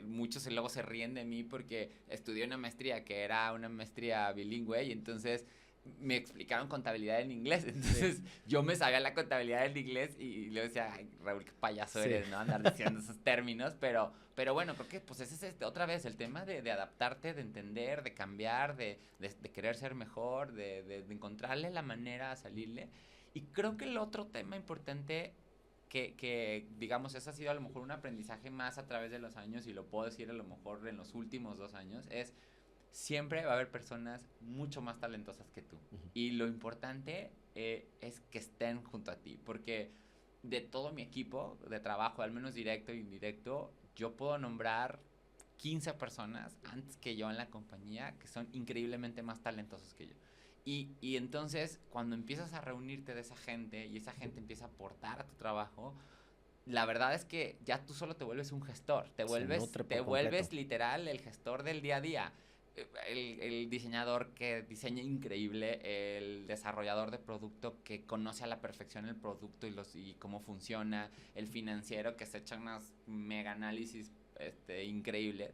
Muchos luego se ríen de mí porque estudié una maestría que era una maestría bilingüe y entonces me explicaron contabilidad en inglés, entonces yo me sabía la contabilidad en inglés y le decía, ay, Raúl, qué payaso eres, ¿no? Andar diciendo esos términos, pero bueno, creo que pues ese es otra vez el tema de adaptarte, de entender, de cambiar, de querer ser mejor, de encontrarle la manera a salirle. Y creo que el otro tema importante que digamos, ese ha sido a lo mejor un aprendizaje más a través de los años, y lo puedo decir a lo mejor en los últimos 2 años, es siempre va a haber personas mucho más talentosas que tú. Y lo importante es que estén junto a ti. Porque de todo mi equipo de trabajo, al menos directo e indirecto, yo puedo nombrar 15 personas antes que yo en la compañía que son increíblemente más talentosos que yo. Y entonces, cuando empiezas a reunirte de esa gente y esa gente empieza a aportar a tu trabajo, la verdad es que ya tú solo te vuelves un gestor. Te vuelves literal el gestor del día a día. El diseñador que diseña increíble, el desarrollador de producto que conoce a la perfección el producto y cómo funciona, el financiero que se echa unas mega análisis increíbles.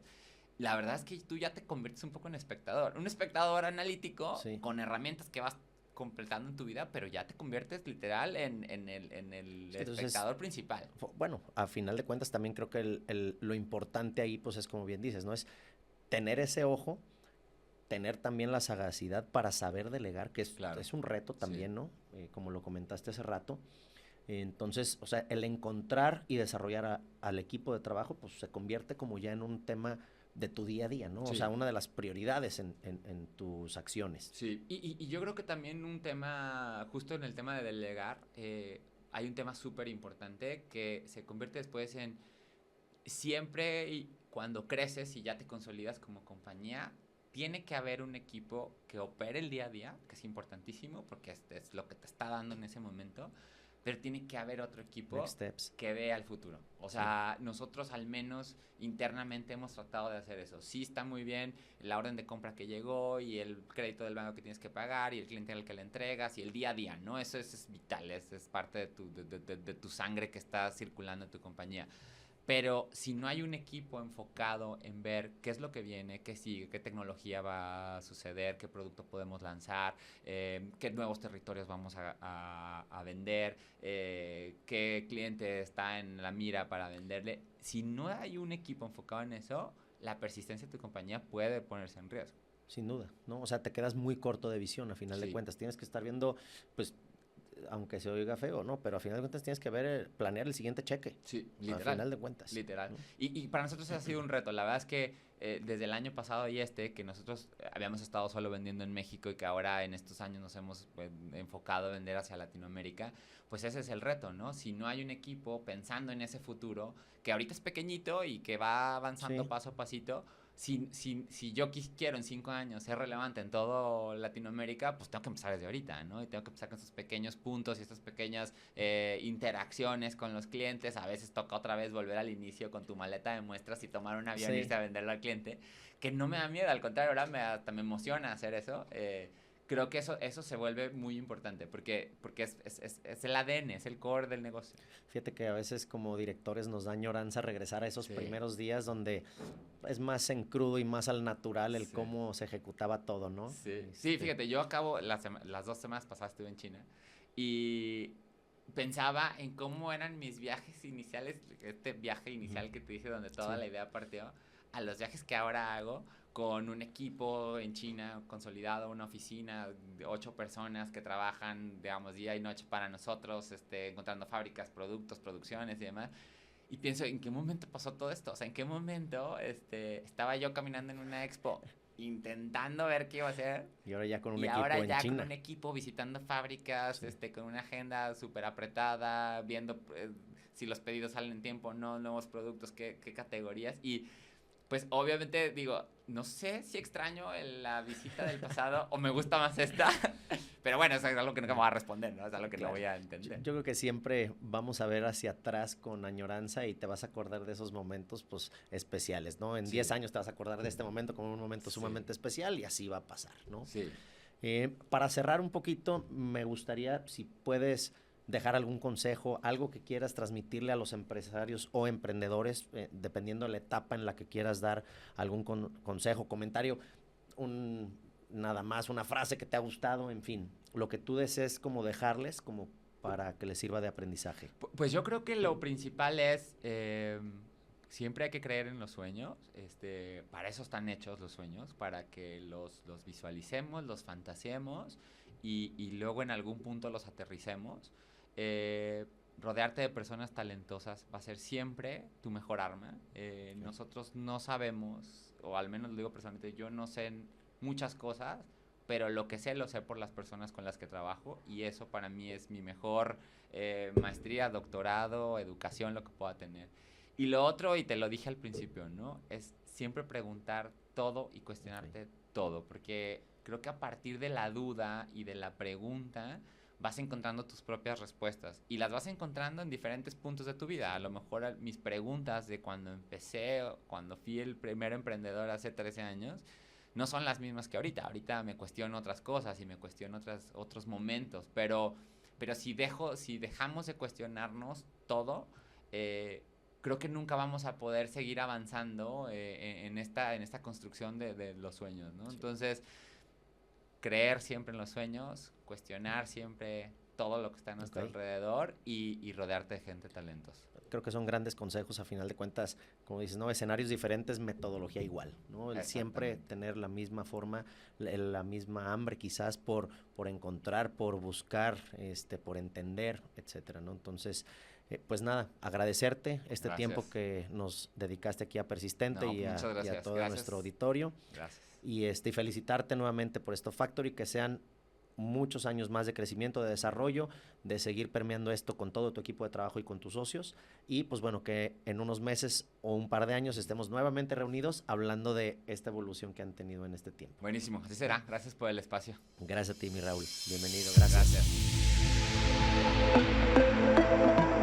la verdad es que tú ya te conviertes un poco en espectador. Un espectador analítico Sí. con herramientas que vas completando en tu vida, pero ya te conviertes literal en el Sí, entonces, espectador principal. bueno, a final de cuentas también creo que lo importante ahí, pues es como bien dices, ¿no? Es tener ese ojo, tener también la sagacidad para saber delegar, que Claro. es un reto también, Sí. ¿no? Como lo comentaste hace rato. Entonces, o sea, el encontrar y desarrollar al equipo de trabajo, pues se convierte como ya en un tema de tu día a día, ¿no? O Sí. sea, una de las prioridades en tus acciones. Sí, y yo creo que también un tema, justo en el tema de delegar, hay un tema súper importante que se convierte después en siempre y cuando creces y ya te consolidas como compañía, tiene que haber un equipo que opere el día a día, que es importantísimo porque es lo que te está dando en ese momento, pero tiene que haber otro Next equipo steps. que vea al futuro. O Sí. sea, nosotros al menos internamente hemos tratado de hacer eso. Sí está muy bien la orden de compra que llegó y el crédito del banco que tienes que pagar y el cliente al que le entregas y el día a día, ¿no? Eso es vital, es parte de tu sangre que está circulando en tu compañía. Pero si no hay un equipo enfocado en ver qué es lo que viene, qué sigue, qué tecnología va a suceder, qué producto podemos lanzar, qué nuevos territorios vamos a vender, qué cliente está en la mira para venderle, si no hay un equipo enfocado en eso, la persistencia de tu compañía puede ponerse en riesgo. Sin duda, ¿no? O sea, te quedas muy corto de visión a final de Sí. cuentas. Tienes que estar viendo, pues, aunque se oiga feo, ¿no? Pero a final de cuentas tienes que ver, planear el siguiente cheque. Sí, A literal. final de cuentas. Literal. ¿No? Y para nosotros ha sido un reto. La verdad es que desde el año pasado y que nosotros habíamos estado solo vendiendo en México y que ahora en estos años nos hemos enfocado a vender hacia Latinoamérica, pues ese es el reto, ¿no? Si no hay un equipo pensando en ese futuro, que ahorita es pequeñito y que va avanzando Sí. paso a pasito, si yo quiero en 5 años ser relevante en todo Latinoamérica, pues tengo que empezar desde ahorita, ¿no? Y tengo que empezar con esos pequeños puntos y estas pequeñas interacciones con los clientes. A veces toca otra vez volver al inicio con tu maleta de muestras y tomar un avión Sí. e irse a venderlo al cliente, que no me da miedo, al contrario, ahora hasta me emociona hacer eso. Creo que eso se vuelve muy importante porque es el ADN, es el core del negocio. Fíjate que a veces como directores nos da añoranza regresar a esos Sí. primeros días donde es más en crudo y más al natural el Sí. cómo se ejecutaba todo, ¿no? Sí, fíjate, yo acabo las 2 semanas pasadas estuve en China y pensaba en cómo eran mis viajes iniciales, este viaje inicial que te dije donde toda Sí. la idea partió, a los viajes que ahora hago con un equipo en China consolidado, una oficina de 8 personas que trabajan, digamos, día y noche para nosotros, encontrando fábricas, productos, producciones y demás. Y pienso, ¿en qué momento pasó todo esto? O sea, ¿en qué momento estaba yo caminando en una expo intentando ver qué iba a hacer? Y ahora ya con un Y equipo ahora en ya China. con un equipo visitando fábricas, Sí. con una agenda súper apretada, viendo si los pedidos salen en tiempo o no, nuevos productos, qué categorías. Y pues obviamente digo, no sé si extraño la visita del pasado o me gusta más esta. Pero bueno, eso es algo que no me va a responder, ¿no? Es algo que no Claro. voy a entender. Yo creo que siempre vamos a ver hacia atrás con añoranza y te vas a acordar de esos momentos pues especiales, ¿no? En Sí. 10 años te vas a acordar de este momento como un momento Sí. sumamente especial y así va a pasar, ¿no? Sí. Para cerrar un poquito, me gustaría si puedes dejar algún consejo, algo que quieras transmitirle a los empresarios o emprendedores, dependiendo de la etapa en la que quieras dar algún consejo, comentario, nada más, una frase que te ha gustado, en fin, lo que tú desees como dejarles como para que les sirva de aprendizaje. Pues yo creo que lo principal es, siempre hay que creer en los sueños, para eso están hechos los sueños, para que los visualicemos, los fantaseemos y luego en algún punto los aterricemos. Rodearte de personas talentosas va a ser siempre tu mejor arma. Nosotros no sabemos, o al menos lo digo personalmente, yo no sé muchas cosas, pero lo que sé lo sé por las personas con las que trabajo y eso para mí es mi mejor maestría, doctorado, educación, lo que pueda tener. Y lo otro, y te lo dije al principio, ¿no? Es siempre preguntar todo y cuestionarte todo, porque creo que a partir de la duda y de la pregunta vas encontrando tus propias respuestas y las vas encontrando en diferentes puntos de tu vida. A lo mejor mis preguntas de cuando empecé, cuando fui el primer emprendedor hace 13 años, no son las mismas que ahorita. Ahorita me cuestiono otras cosas y me cuestiono otros momentos, pero si dejamos de cuestionarnos todo, creo que nunca vamos a poder seguir avanzando en esta construcción de los sueños, ¿no? Sí. Entonces, creer siempre en los sueños, cuestionar siempre todo lo que está a nuestro alrededor y rodearte de gente talentosa. Creo que son grandes consejos, a final de cuentas, como dices, ¿no? Escenarios diferentes, metodología igual, ¿no? El siempre tener la misma forma, la misma hambre quizás por encontrar, por buscar, por entender, etcétera, ¿no? Entonces, pues nada, agradecerte este tiempo que nos dedicaste aquí a Persistente y a todo nuestro auditorio. Gracias. Y felicitarte nuevamente por Stuff Factory, que sean muchos años más de crecimiento, de desarrollo, de seguir permeando esto con todo tu equipo de trabajo y con tus socios. Y pues bueno, que en unos meses o un par de años estemos nuevamente reunidos hablando de esta evolución que han tenido en este tiempo. Buenísimo, así será. Gracias por el espacio. Gracias a ti, mi Raúl. Bienvenido. Gracias. Gracias.